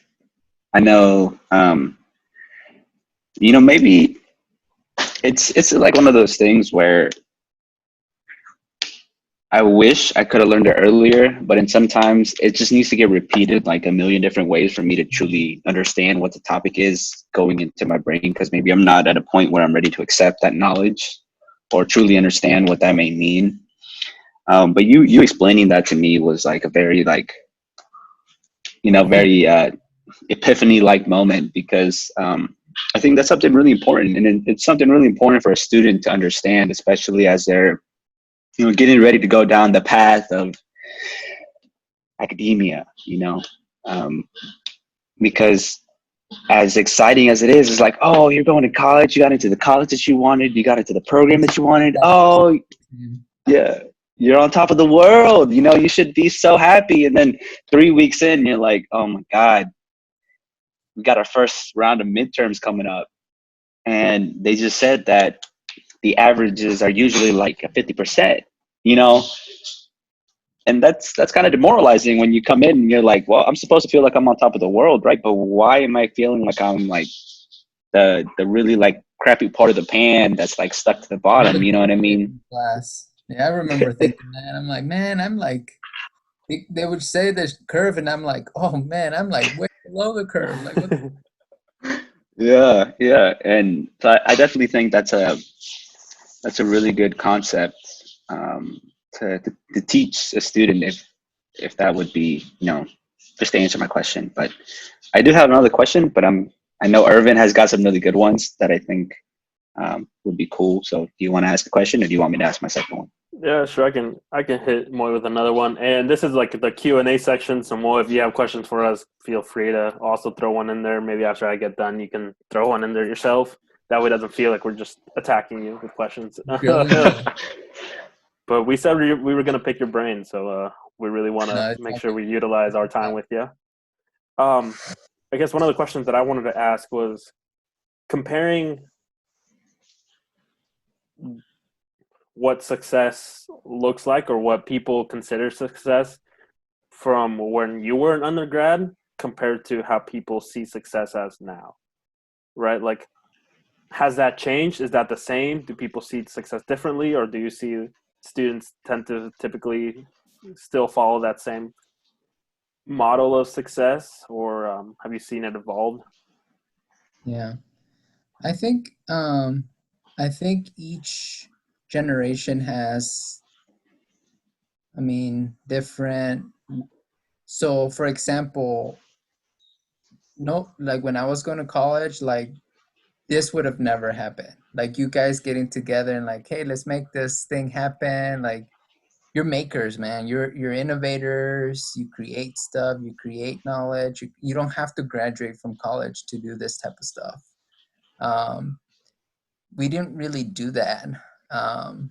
I know maybe it's like one of those things where I wish I could have learned it earlier, but sometimes it just needs to get repeated like a million different ways for me to truly understand what the topic is going into my brain, because maybe I'm not at a point where I'm ready to accept that knowledge or truly understand what that may mean. But you explaining that to me was like a very like, very epiphany-like moment, because I think that's something really important, and it's something really important for a student to understand, especially as they're getting ready to go down the path of academia, because as exciting as it is, it's like, oh, you're going to college, you got into the college that you wanted, you got into the program that you wanted. Oh, yeah. you're on top of the world. You know, you should be so happy. And then 3 weeks in, you're like, oh my God, we got our first round of midterms coming up. And they just said that the averages are usually like a 50%, you know? And that's kind of demoralizing when you come in and you're like, well, I'm supposed to feel like I'm on top of the world, right? But why am I feeling like I'm like the really like crappy part of the pan that's like stuck to the bottom? You know what I mean? Class. Yeah, I remember thinking that. I'm like, man, I'm like, they would say this curve, and I'm like, oh man, I'm like way below the curve. Like, what? Yeah. And so I definitely think that's a really good concept to teach a student if that would be, you know, just to answer my question. But I do have another question, but I know Irvin has got some really good ones that I think would be cool. So do you want to ask a question, or do you want me to ask my second one? Yeah, sure. I can hit Moi with another one, and this is like the Q&A section. So Moi, if you have questions for us, feel free to also throw one in there. Maybe after I get done, you can throw one in there yourself. That way, it doesn't feel like we're just attacking you with questions. But we said we were going to pick your brain, so we really want to No, it's make not sure we utilize our time with you. I guess one of the questions that I wanted to ask was comparing what success looks like, or what people consider success, from when you were an undergrad compared to how people see success as now, right? Like, has that changed? Is that the same? Do people see success differently, or do you see students tend to typically still follow that same model of success, or have you seen it evolve? Yeah. I think each generation has, I mean, different. So, for example, no, like when I was going to college, like this would have never happened. Like you guys getting together and like, hey, let's make this thing happen. Like you're makers, man. You're innovators. You create stuff. You create knowledge. You don't have to graduate from college to do this type of stuff. Um, we didn't really do that. Um,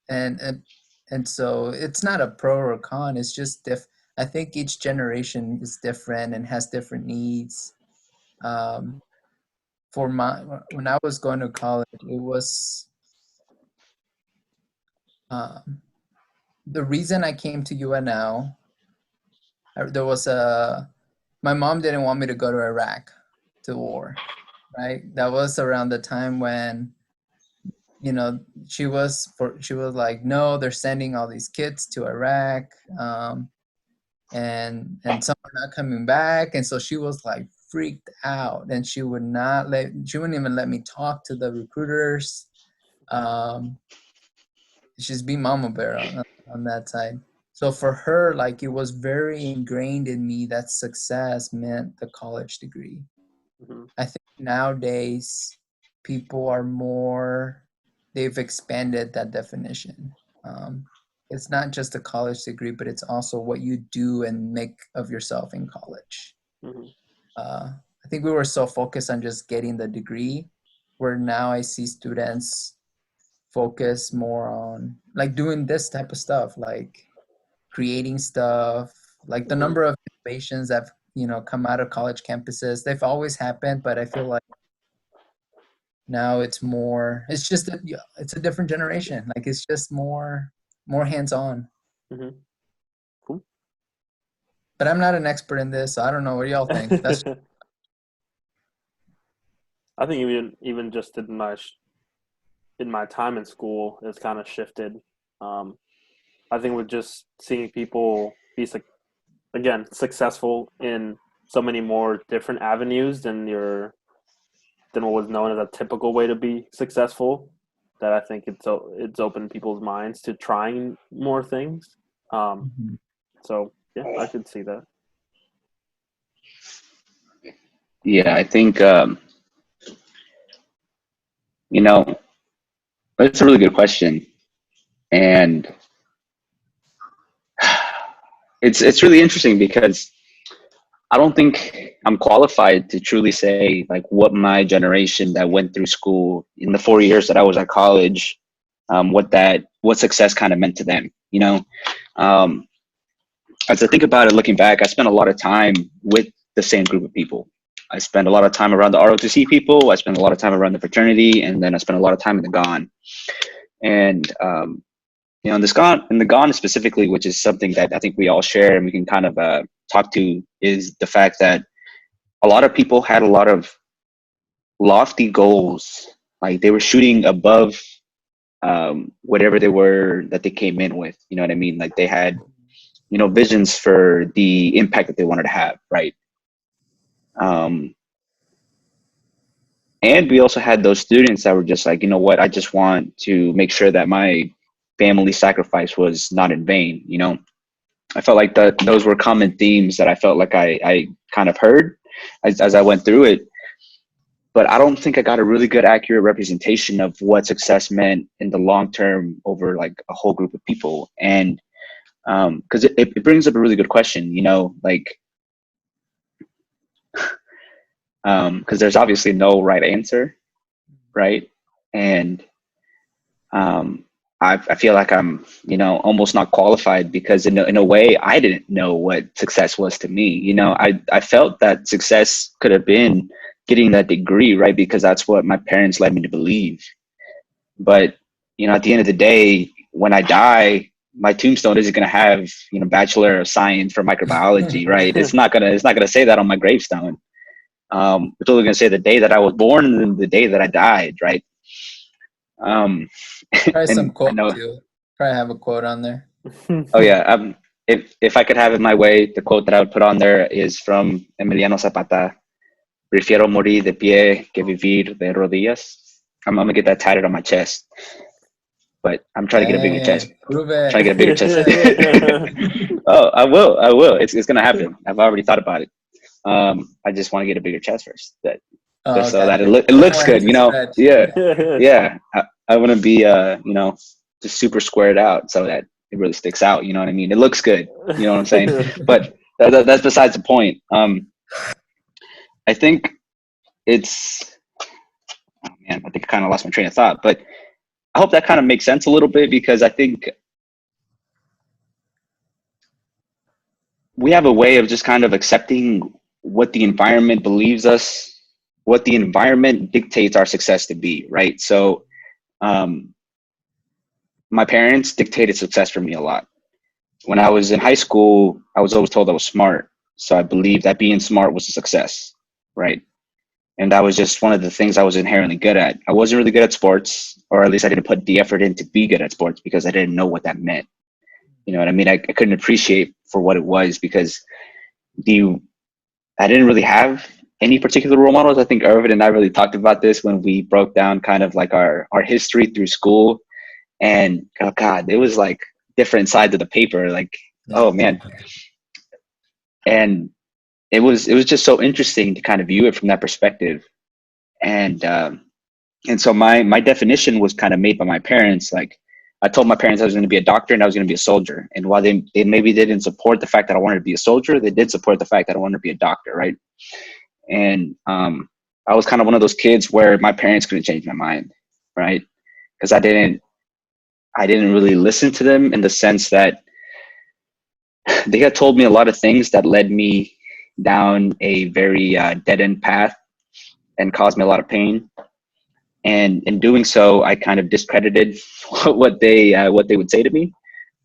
and and and so it's not a pro or a con. It's just I think each generation is different and has different needs. Um, for my When I was going to college, it was um, the reason I came to UNL. There was a My mom didn't want me to go to Iraq to war, right? That was around the time when you know she was like, no, they're sending all these kids to Iraq, and some are not coming back, and so she was like freaked out, and she wouldn't even let me talk to the recruiters. um she's being mama bear on that side. So for her, like, it was very ingrained in me that success meant the college degree. Mm-hmm. I think nowadays people are more, they've expanded that definition. um, it's not just a college degree, but it's also what you do and make of yourself in college. Mm-hmm. I think we were so focused on just getting the degree, where now I see students focus more on like doing this type of stuff, like creating stuff, like the Mm-hmm. number of innovations that come out of college campuses. They've always happened, but I feel like now it's just it's a different generation. Like it's just more hands-on. Mm-hmm. Cool. But I'm not an expert in this, so I don't know what y'all think. That's I think even just in my time in school, it's kind of shifted. I think with just seeing people be again successful in so many more different avenues than what was known as a typical way to be successful, that I think it's opened people's minds to trying more things. Mhm. So yeah, I could see that. Yeah, I think you know, it's a really good question, and it's really interesting because I don't think I'm qualified to truly say like what my generation that went through school in the 4 years that I was at college, what that what success kind of meant to them, you know. As I think about it, looking back, I spent a lot of time with the same group of people. I spent a lot of time around the ROTC people. I spent a lot of time around the fraternity, and then I spent a lot of time in the GON. And you know, in the GON specifically, which is something that I think we all share and we can kind of talk to, is the fact that a lot of people had a lot of lofty goals. Like they were shooting above whatever they were that they came in with. You know what I mean? Like they had, you know, visions for the impact that they wanted to have, right? And we also had those students that were just like, you know what, I just want to make sure that my family sacrifice was not in vain. You know, I felt like those were common themes that I felt like I kind of heard as I went through it. But I don't think I got a really good, accurate representation of what success meant in the long term over like a whole group of people. And because it brings up a really good question, you know, like, because there's obviously no right answer, right? And I feel like I'm, you know, almost not qualified because in a way I didn't know what success was to me. You know, I felt that success could have been getting that degree, right? Because that's what my parents led me to believe. But, you know, at the end of the day, when I die, my tombstone isn't going to have, you know, Bachelor of Science for microbiology, right? It's not gonna say that on my gravestone. It's only going to say the day that I was born and then the day that I died, right? Try some And I quote know, too. Probably have a quote on there. oh yeah, if I could have it my way, the quote that I would put on there is from Emiliano Zapata: "Prefiero morir de pie que vivir de rodillas." I'm gonna get that tatted on my chest, but I'm trying to get a bigger chest. Hey, prove it. Trying to get a bigger chest. Prove it. Oh, I will. It's gonna happen. I've already thought about it. I just want to get a bigger chest first, Oh, just so okay. that You it don't looks want it good, to you know. stretch. Yeah. I want to be, you know, just super squared out so that it really sticks out. You know what I mean? It looks good. You know what I'm saying? But that's besides the point. I think it's, oh man, I think I kind of lost my train of thought, but I hope that kind of makes sense a little bit because I think we have a way of just kind of accepting what the environment believes us, what the environment dictates our success to be, right? So, my parents dictated success for me a lot. When I was in high school, I was always told I was smart. So I believed that being smart was a success, right? And that was just one of the things I was inherently good at. I wasn't really good at sports, or at least I didn't put the effort in to be good at sports because I didn't know what that meant. You know what I mean? I couldn't appreciate for what it was because I didn't really have any particular role models. I think Irvin and I really talked about this when we broke down kind of like our history through school. And oh God, it was like different sides of the paper. Like, oh man. And it was just so interesting to kind of view it from that perspective. And so my definition was kind of made by my parents. Like I told my parents I was going to be a doctor and I was going to be a soldier. And while they maybe didn't support the fact that I wanted to be a soldier, they did support the fact that I wanted to be a doctor, right? And I was kind of one of those kids where my parents couldn't change my mind, right? Because I didn't really listen to them in the sense that they had told me a lot of things that led me down a very dead-end path and caused me a lot of pain. And in doing so, I kind of discredited what they would say to me,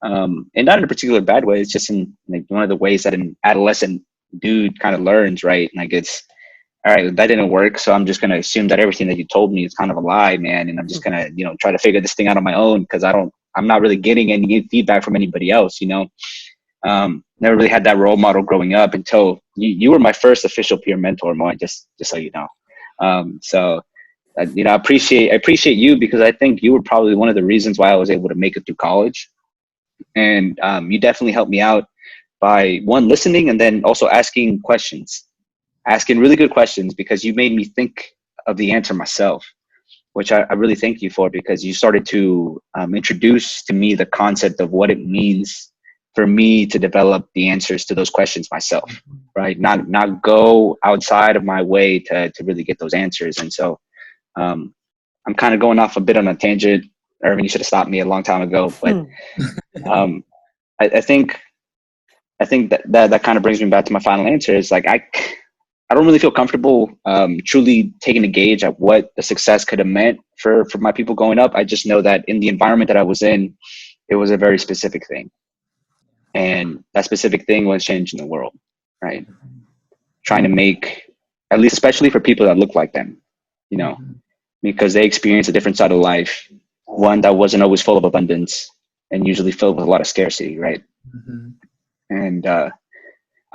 and not in a particular bad way. It's just in like one of the ways that an adolescent dude kind of learns, right? Like it's all right, that didn't work, so I'm just gonna assume that everything that you told me is kind of a lie, man, and I'm just gonna try to figure this thing out on my own because I'm not really getting any feedback from anybody else, Never really had that role model growing up until you were my first official peer mentor, Moi, just so you know. So I appreciate you because I think you were probably one of the reasons why I was able to make it through college. And you definitely helped me out by one, listening, and then also asking really good questions because you made me think of the answer myself, which I really thank you for because you started to introduce to me the concept of what it means for me to develop the answers to those questions myself, right? Not go outside of my way to really get those answers. And so I'm kind of going off a bit on a tangent, Irving, you should have stopped me a long time ago. But I think that kind of brings me back to my final answer. Is like I don't really feel comfortable truly taking a gauge at what the success could have meant for my people growing up. I just know that in the environment that I was in, it was a very specific thing. And that specific thing was changing the world, right? Trying to make, at least especially for people that look like them, you know, because they experience a different side of life, one that wasn't always full of abundance and usually filled with a lot of scarcity, right? And I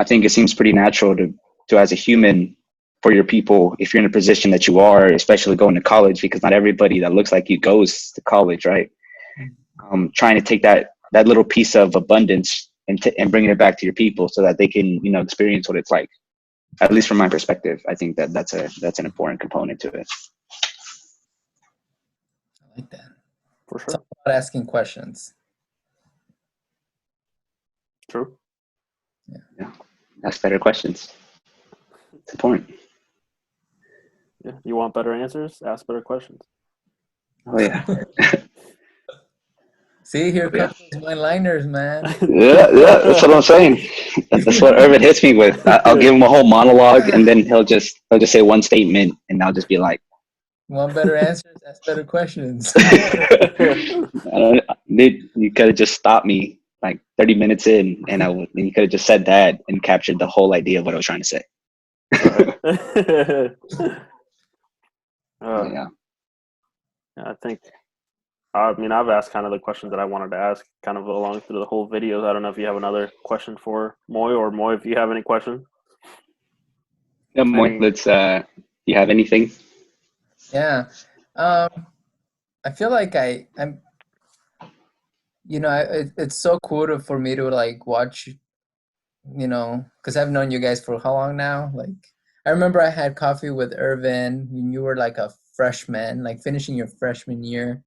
think it seems pretty natural to as a human, for your people, if you're in a position that you are, especially going to college, because not everybody that looks like you goes to college, right? Trying to take that little piece of abundance and bringing it back to your people so that they can, you know, experience what it's like. At least from my perspective, I think that's an important component to it. I like that. For sure. It's all about asking questions. True. Yeah. Ask better questions. It's important. Yeah. You want better answers? Ask better questions. Oh yeah. See, here comes those one-liners, man. Yeah, that's what I'm saying. That's what Irvin hits me with. I'll give him a whole monologue, and then he'll just say one statement, and I'll just be like, "Want better answers? Ask better questions." You could have just stopped me like 30 minutes in, and you could have just said that and captured the whole idea of what I was trying to say. Yeah. I think. I mean, I've asked kind of the questions that I wanted to ask kind of along through the whole video. I don't know if you have another question for Moi, or Moi, if you have any questions. Yeah, Moi, let's, you have anything? Yeah. I feel like I'm, you know, it's so cool for me to like watch, you know, because I've known you guys for how long now? Like, I remember I had coffee with Irvin when you were like a freshman, like finishing your freshman year.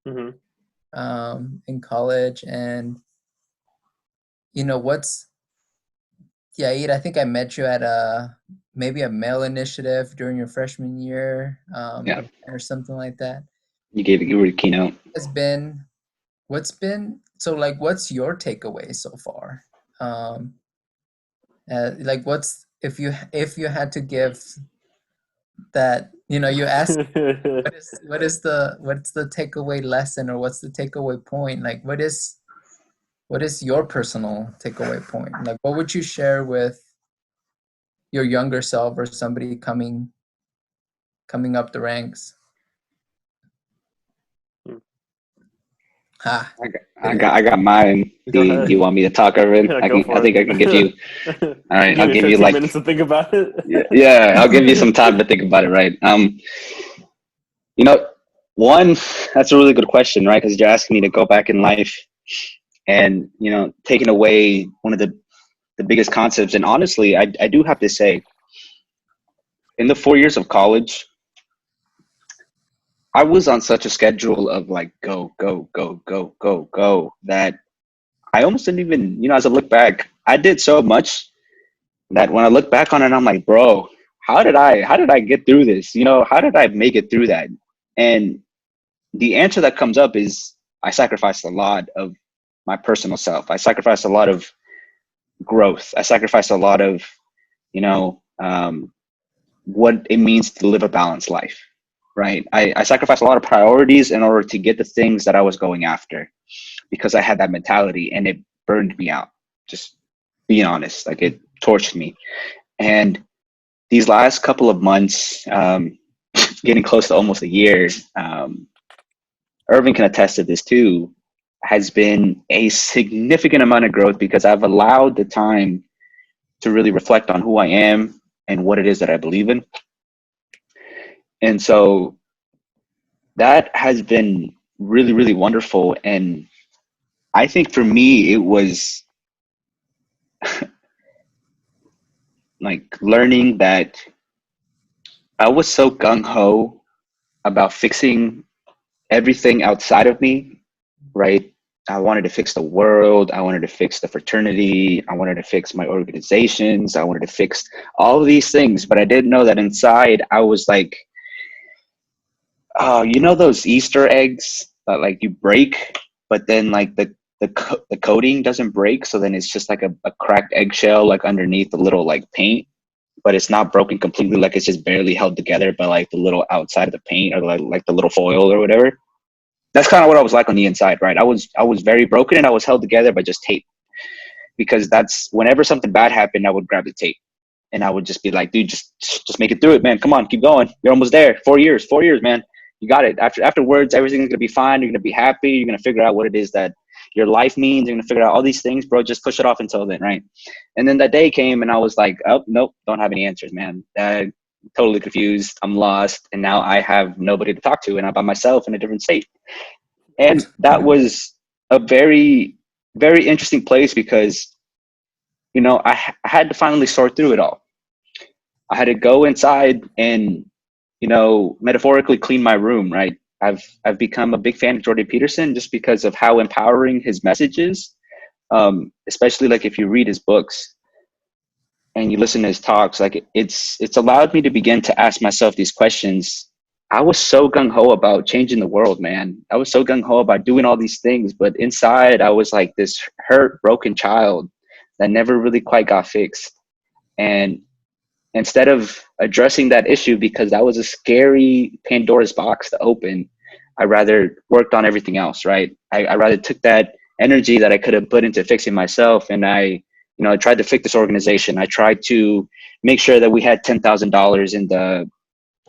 In college, and you know I think I met you at maybe a mail initiative during your freshman year, or something like that. You were the keynote. What's your takeaway so far? Like if you had to give that, you know, you asked what's the takeaway lesson, or what's the takeaway point? Like what is your personal takeaway point? Like what would you share with your younger self or somebody coming up the ranks? I got mine. Do you want me to talk, Irvin? Yeah, I think I can give you. All right, I'll give you like minutes to think about it. Yeah, I'll give you some time to think about it. Right. You know, one, that's a really good question, right? Because you're asking me to go back in life, and you know, taking away one of the biggest concepts. And honestly, I do have to say, in the 4 years of college, I was on such a schedule of like go that I almost didn't even, you know, as I look back, I did so much that when I look back on it, I'm like, bro, how did I get through this? You know, how did I make it through that? And the answer that comes up is I sacrificed a lot of my personal self. I sacrificed a lot of growth. I sacrificed a lot of, you know, what it means to live a balanced life, right? I sacrificed a lot of priorities in order to get the things that I was going after, because I had that mentality, and it burned me out. Just being honest, like it torched me. And these last couple of months, getting close to almost a year, Irving can attest to this too, has been a significant amount of growth, because I've allowed the time to really reflect on who I am and what it is that I believe in. And so that has been really, really wonderful. And I think for me, it was like learning that I was so gung-ho about fixing everything outside of me, right? I wanted to fix the world. I wanted to fix the fraternity. I wanted to fix my organizations. I wanted to fix all of these things. But I didn't know that inside I was like, oh, you know those Easter eggs that like you break, but then like the coating doesn't break, so then it's just like a cracked eggshell like underneath the little like paint, but it's not broken completely, like it's just barely held together by like the little outside of the paint or like the little foil or whatever. That's kind of what I was like on the inside, right? I was very broken and I was held together by just tape, because that's whenever something bad happened, I would grab the tape and I would just be like, dude, just make it through it, man. Come on, keep going. You're almost there. 4 years, man. You got it. Afterwards, everything's gonna be fine. You're gonna be happy. You're gonna figure out what it is that your life means. You're gonna figure out all these things, bro. Just push it off until then, right? And then that day came, and I was like, oh nope, don't have any answers, man. Totally confused. I'm lost, and now I have nobody to talk to, and I'm by myself in a different state. And that was a very, very interesting place because, you know, I had to finally sort through it all. I had to go inside and, you know, metaphorically clean my room, right? I've become a big fan of Jordan Peterson just because of how empowering his message is. Especially like if you read his books and you listen to his talks, like it's allowed me to begin to ask myself these questions. I was so gung ho about changing the world, man. I was so gung ho about doing all these things, but inside I was like this hurt, broken child that never really quite got fixed. And instead of addressing that issue, because that was a scary Pandora's box to open, I rather worked on everything else, right? I rather took that energy that I could have put into fixing myself, and I tried to fix this organization. I tried to make sure that we had $10,000 in the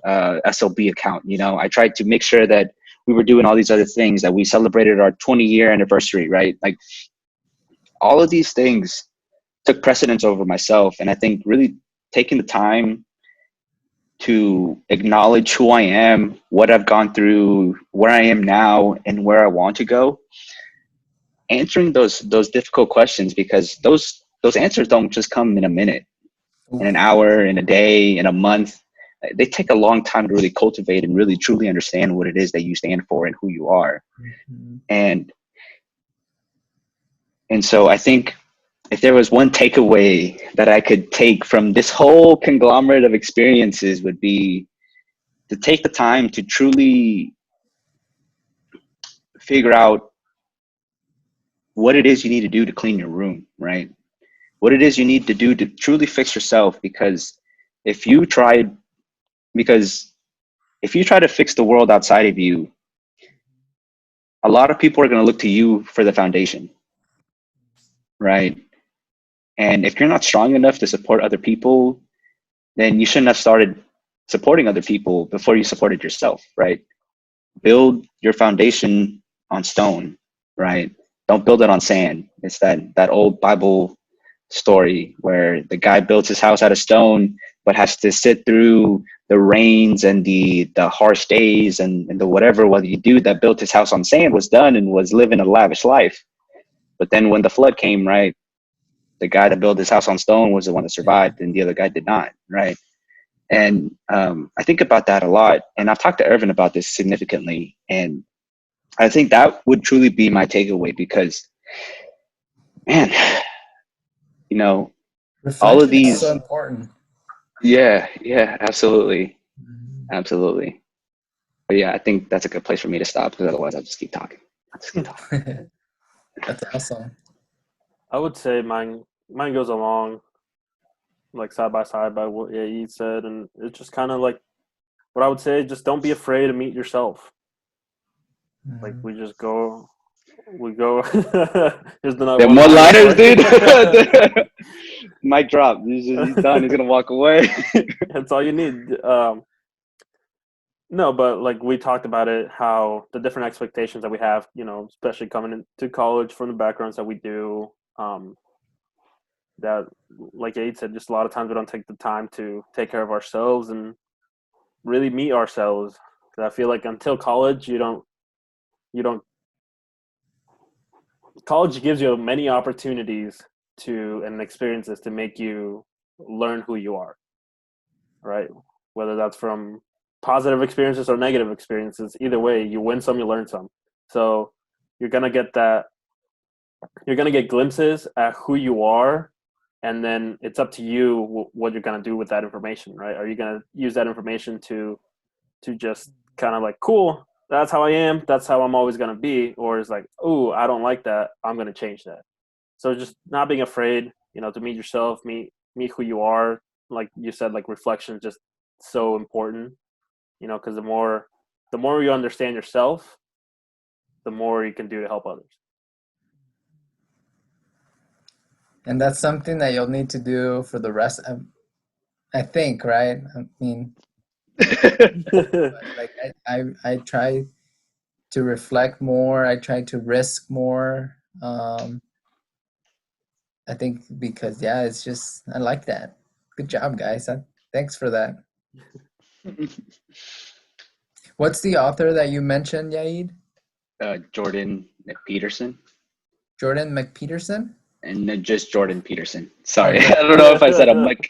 SLB account. You know, I tried to make sure that we were doing all these other things, that we celebrated our 20-year anniversary, right? Like all of these things took precedence over myself. And I think really taking the time to acknowledge who I am, what I've gone through, where I am now, and where I want to go, answering those difficult questions, because those answers don't just come in a minute, in an hour, in a day, in a month. They take a long time to really cultivate and really truly understand what it is that you stand for and who you are. Mm-hmm. And so I think if there was one takeaway that I could take from this whole conglomerate of experiences, would be to take the time to truly figure out what it is you need to do to clean your room, right? What it is you need to do to truly fix yourself. Because if you try to fix the world outside of you, a lot of people are going to look to you for the foundation, right? And if you're not strong enough to support other people, then you shouldn't have started supporting other people before you supported yourself, right? Build your foundation on stone, right? Don't build it on sand. It's that old Bible story where the guy builds his house out of stone, but has to sit through the rains and the harsh days and the whatever. Well, the dude that built his house on sand was done and was living a lavish life. But then when the flood came, right, the guy that built his house on stone was the one that survived, and the other guy did not, right? And I think about that a lot, and I've talked to Irvin about this significantly, and I think that would truly be my takeaway, because, man, you know, reflection all of these is so important. Yeah, absolutely. Absolutely. But yeah, I think that's a good place for me to stop, because otherwise I'll just keep talking. That's awesome. I would say mine goes along like side by side by what Yair said, and it's just kind of like what I would say, just don't be afraid to meet yourself. Mm-hmm. Like we go. Here's the They're one-liners, dude. Mic drop. He's done. He's gonna walk away. That's all you need. No, but like we talked about it, how the different expectations that we have, you know, especially coming into college from the backgrounds that we do, that, like Aid said, just a lot of times we don't take the time to take care of ourselves and really meet ourselves. Because I feel like until college, you don't. College gives you many opportunities and experiences to make you learn who you are, right? Whether that's from positive experiences or negative experiences, either way, you win some, you learn some. So you're gonna get glimpses at who you are, and then it's up to you what you're gonna do with that information, right? Are you gonna use that information to just kind of like, cool, that's how I am. That's how I'm always gonna be. Or it's like, oh, I don't like that. I'm gonna change that. So just not being afraid, to meet yourself, meet who you are. Like you said, like reflection is just so important. Because the more you understand yourself, the more you can do to help others. And that's something that you'll need to do for the rest of, I think, right? I mean, like I try to reflect more. I try to risk more. I think because it's just I like that. Good job, guys. Thanks for that. What's the author that you mentioned, Yaid? Jordan Peterson. Jordan McPeterson? And just Jordan Peterson. Sorry, I don't know if I said I'm like.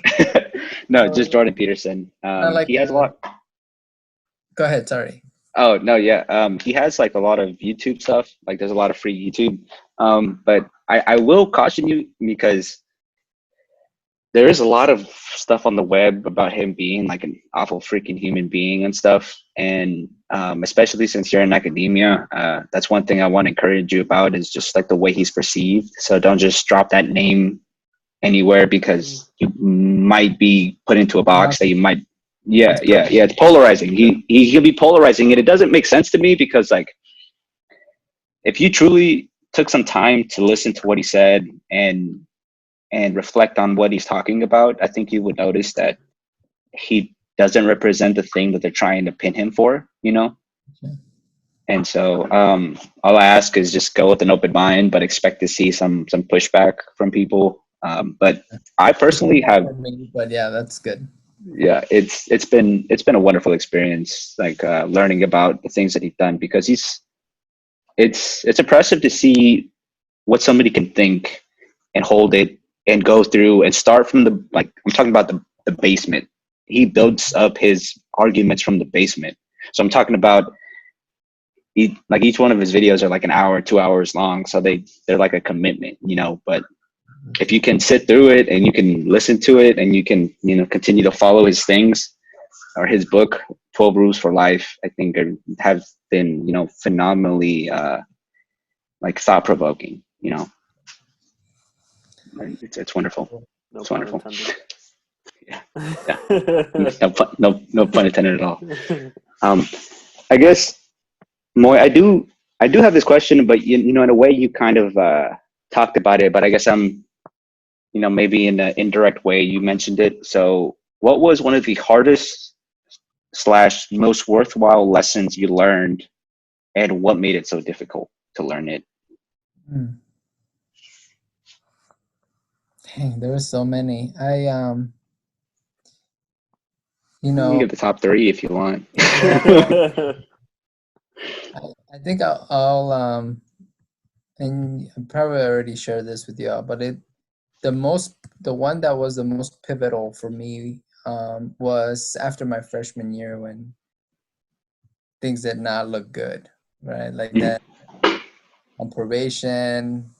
No, just Jordan Peterson. Like he has a lot. Go ahead. Sorry. Oh no, yeah. He has like a lot of YouTube stuff. Like there's a lot of free YouTube. But I will caution you because there is a lot of stuff on the web about him being like an awful freaking human being and stuff. And especially since you're in academia, that's one thing I want to encourage you about is just like the way he's perceived. So don't just drop that name anywhere because you might be put into a box that you might. Yeah. It's polarizing. He'll be polarizing, and it doesn't make sense to me because like if you truly took some time to listen to what he said and reflect on what he's talking about, I think you would notice that he doesn't represent the thing that they're trying to pin him for, And so all I ask is just go with an open mind, but expect to see some pushback from people. But I personally have. But yeah, that's good. Yeah, it's been a wonderful experience, like learning about the things that he's done because it's impressive to see what somebody can think and hold it and go through and start from I'm talking about the basement. He builds up his arguments from the basement. So I'm talking about each one of his videos are like an hour, 2 hours long. So they're like a commitment, but if you can sit through it and you can listen to it and you can, continue to follow his things or his book, 12 Rules for Life, I think have been, phenomenally like thought provoking, It's wonderful. No it's pun wonderful. Intended. Yeah. No pun intended at all. I guess, Moi, I do have this question, but in a way you kind of talked about it, but I guess I'm, maybe in an indirect way you mentioned it. So what was one of the hardest / most worthwhile lessons you learned, and what made it so difficult to learn it? Dang, there were so many. You can get the top 3 if you want. I think I'll and I probably already shared this with y'all, but the one that was the most pivotal for me was after my freshman year when things did not look good, right? Like that on probation,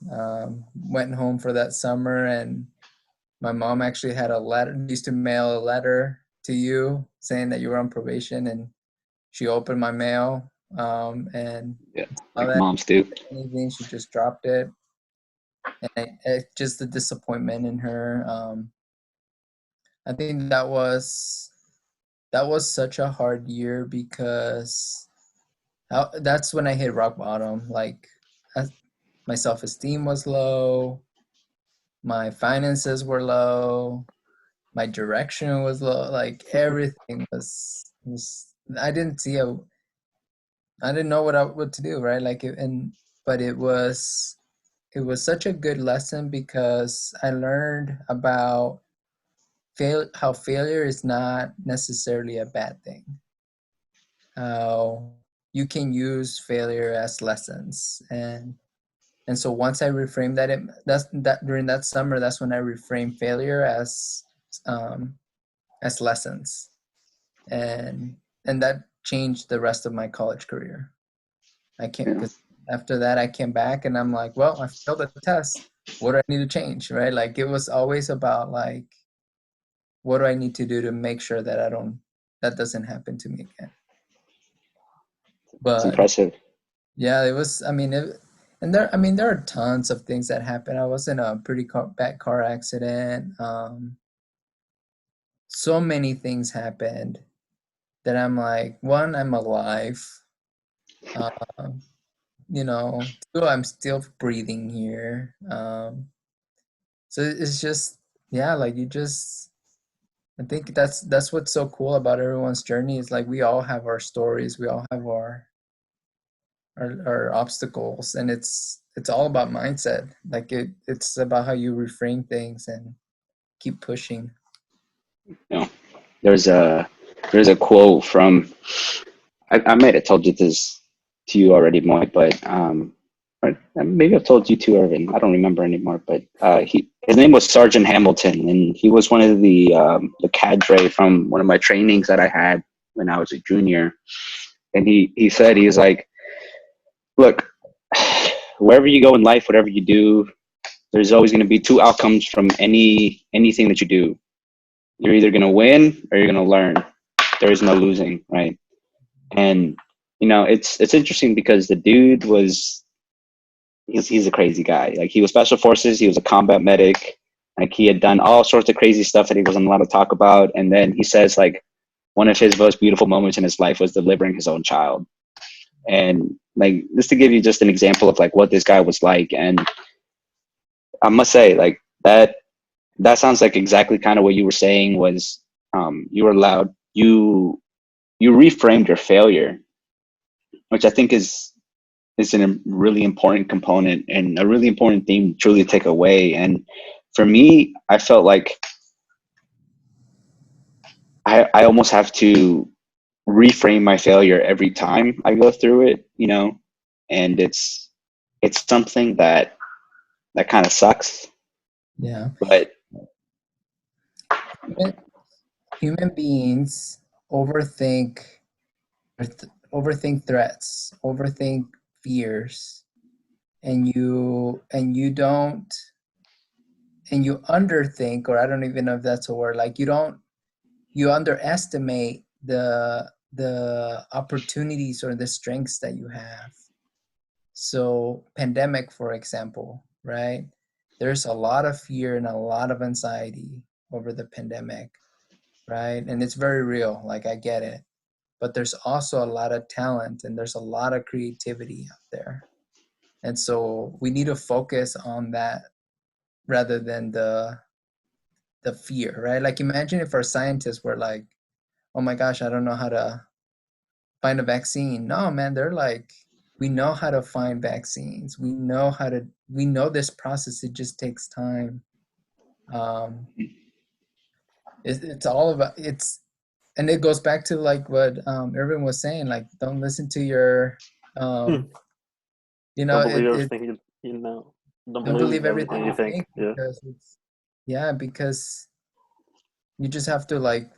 went home for that summer, and my mom actually had a letter, used to mail a letter to you saying that you were on probation, and she opened my mail and like moms do. Anything, she just dropped it, and just the disappointment in her. I think that was such a hard year because that's when I hit rock bottom. Like my self-esteem was low, my finances were low, my direction was low. Like everything was I didn't know what to do, right? But it was such a good lesson because I learned about how failure is not necessarily a bad thing. How you can use failure as lessons, and so once I reframed that during that summer, that's when I reframed failure as lessons, and that changed the rest of my college career. Because after that I came back and I'm like, well, I failed the test. What do I need to change, right? Like it was always about like, what do I need to do to make sure that that doesn't happen to me again? It's But impressive. yeah, it was. I mean, there are tons of things that happened. I was in a pretty bad car accident. So many things happened that I'm like, one, I'm alive. Um, two, I'm still breathing here. So it's just, yeah, like I think that's what's so cool about everyone's journey is like we all have our stories, we all have our obstacles, and it's all about mindset. Like it's about how you reframe things and keep pushing. You know, there's a quote from I might have told you this to you already, Moy, but or maybe I've told you too, Irvin. I don't remember anymore. But his name was Sergeant Hamilton, and he was one of the cadre from one of my trainings that I had when I was a junior. And he said he was like, look, wherever you go in life, whatever you do, there's always going to be two outcomes from anything that you do. You're either going to win or you're going to learn. There is no losing, right? And it's interesting because the dude he's a crazy guy. Like he was special forces, he was a combat medic, like he had done all sorts of crazy stuff that he wasn't allowed to talk about. And then he says like one of his most beautiful moments in his life was delivering his own child. And like just to give you just an example of like what this guy was like, and I must say like that sounds like exactly kind of what you were saying was you were allowed you reframed your failure, which I think is a really important component and a really important thing to truly take away. And for me, I felt like I almost have to reframe my failure every time I go through it, and it's something that kind of sucks, Yeah. but Human beings overthink overthink threats, overthink fears, and you don't and you underthink, or I don't even know if that's a word, like you underestimate the opportunities or the strengths that you have. So pandemic, for example, right? There's a lot of fear and a lot of anxiety over the pandemic, right? And it's very real, like I get it. But there's also a lot of talent and there's a lot of creativity out there. And so we need to focus on that rather than the fear, right? Like imagine if our scientists were like, "Oh my gosh, I don't know how to find a vaccine." No, man, they're like, "We know how to find vaccines. We know this process. It just takes time." Um, it's all about and it goes back to like what Irvin was saying, like don't listen to your Hmm. um, Don't believe it everything don't don't believe believe everything everything you you think. think Yeah. because because you just have to like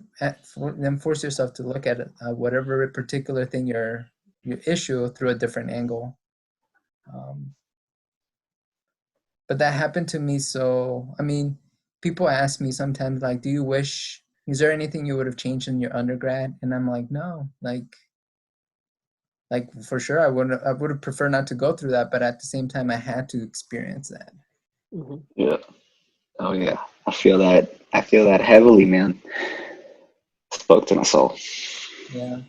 then force yourself to look at whatever particular thing your issue through a different angle. Um, but that happened to me. So I mean, people ask me sometimes like, "Do you wish? Is there anything you would have changed in your undergrad?" And I'm like, "No, like for sure I would have preferred not to go through that, but at the same time I had to experience that." Mm-hmm. yeah, oh yeah, I feel that heavily, man. Spoke to my soul. Yeah,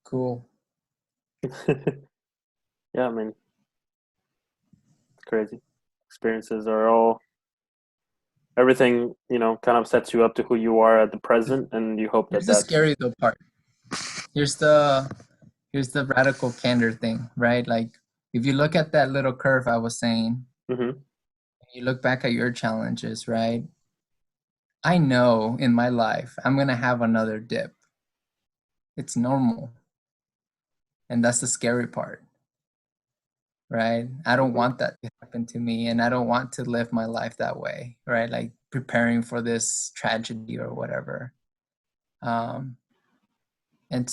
cool. Yeah, I mean, it's crazy. Experiences are all everything, kind of sets you up to who you are at the present, and you hope that Here's the that's. scary though part. Here's the here's the radical candor thing, right? Like if you look at that little curve I was saying, Mm-hmm. you look back at your challenges, right? I know in my life I'm gonna have another dip. It's normal. And that's the scary part, right? I don't Mm-hmm. want that to happen to me and I don't want to live my life that way, right? Like preparing for this tragedy or whatever. Um, and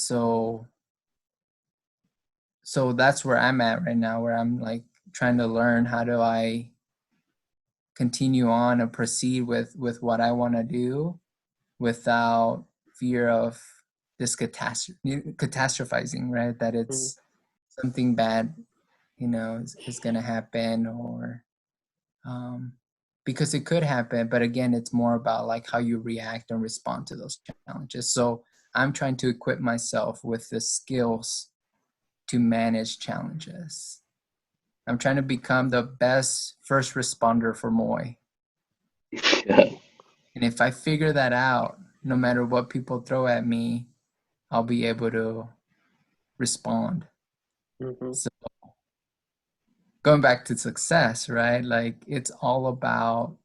so that's where I'm at right now, where I'm like trying to learn how do I continue on and proceed with what I want to do without fear of this catastrophizing, right? That it's something bad, is going to happen, or because it could happen. But again, it's more about like how you react and respond to those challenges. So I'm trying to equip myself with the skills to manage challenges. I'm trying to become the best first responder for Moi. Yeah. And if I figure that out, no matter what people throw at me, I'll be able to respond. So going back to success, right? Like it's all about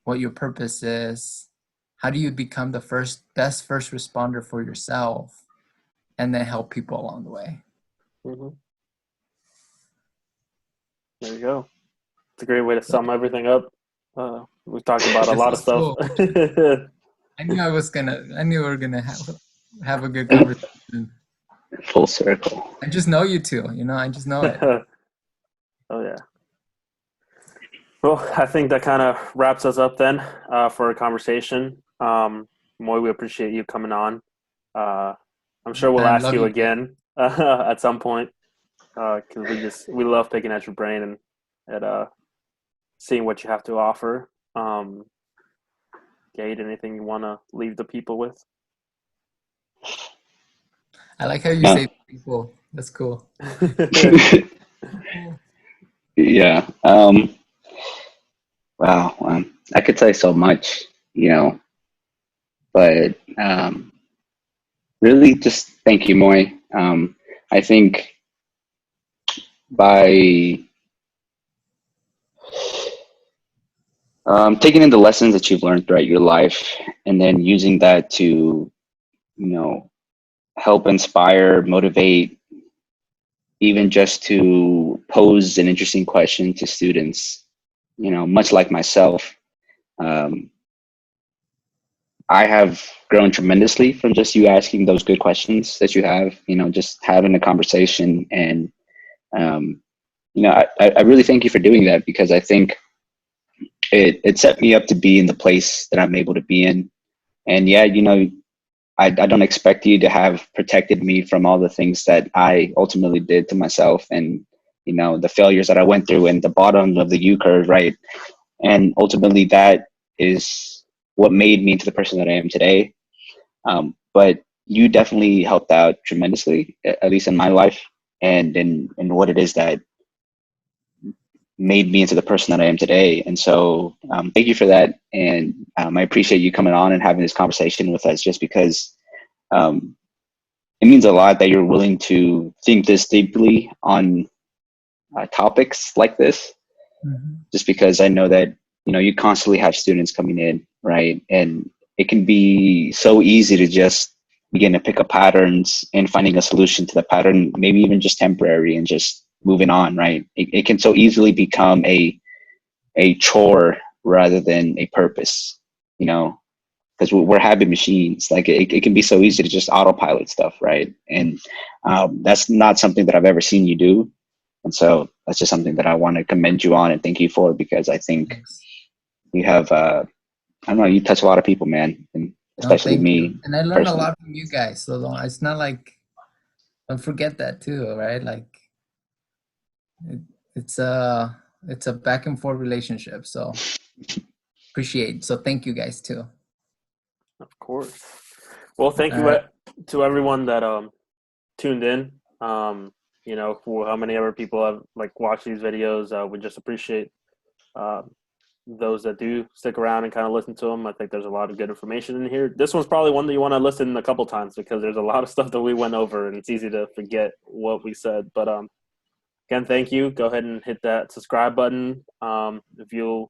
what your purpose is. How do you become the best first responder for yourself, and then help people along the way? There you go. It's a great way to sum everything up. We've talked about a lot of stuff. Cool. I knew we were gonna have a good conversation. Full circle. I just know you two. I just know it. Oh yeah. Well, I think that kind of wraps us up then for a conversation. Moi, we appreciate you coming on. I'm sure we'll ask you again at some point because we love picking at your brain and seeing what you have to offer. Gade, anything you want to leave the people with? I like how you say people. That's cool. Yeah. Wow. I could say so much, but really just thank you, Moi. I think by taking in the lessons that you've learned throughout your life and then using that to, help inspire, motivate, even just to pose an interesting question to students, much like myself. I have grown tremendously from just you asking those good questions that you have, just having a conversation. And, I really thank you for doing that, because I think it set me up to be in the place that I'm able to be in. And yeah, I don't expect you to have protected me from all the things that I ultimately did to myself, and, the failures that I went through and the bottom of the U curve, right? And ultimately that is what made me into the person that I am today. But you definitely helped out tremendously, at least in my life, and in what it is that made me into the person that I am today. And so thank you for that. And I appreciate you coming on and having this conversation with us, just because it means a lot that you're willing to think this deeply on topics like this, just because I know that, you constantly have students coming in, right? And it can be so easy to just begin to pick up patterns and finding a solution to the pattern, maybe even just temporary, and just moving on, right? It can so easily become a chore rather than a purpose, because we're habit machines. Like it can be so easy to just autopilot stuff, right? And that's not something that I've ever seen you do. And so that's just something that I want to commend you on and thank you for, because I think you have, I don't know, you touch a lot of people, man, and especially me. And I learned a lot from you guys. So it's not like, don't forget that too, right? Like it's a back and forth relationship. So appreciate. So thank you guys too. Of course. Well, thank you to everyone that tuned in. For how many ever people have watched these videos, we just appreciate those that do stick around and kind of listen to them. I think there's a lot of good information in here. This one's probably one that you want to listen a couple times, because there's a lot of stuff that we went over and it's easy to forget what we said. But again, thank you. Go ahead and hit that subscribe button if you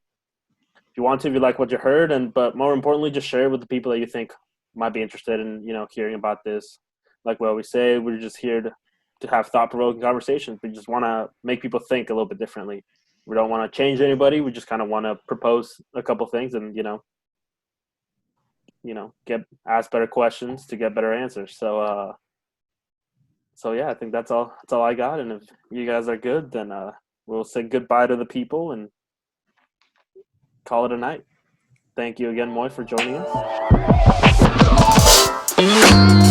want to, if you like what you heard, but more importantly, just share it with the people that you think might be interested in hearing about this. Like we always say, we're just here to have thought-provoking conversations. We just want to make people think a little bit differently. We don't want to change anybody. We just kind of want to propose a couple things and ask better questions to get better answers. So yeah, I think that's all I got. And if you guys are good, then we'll say goodbye to the people and call it a night. Thank you again, Moi, for joining us. Peace.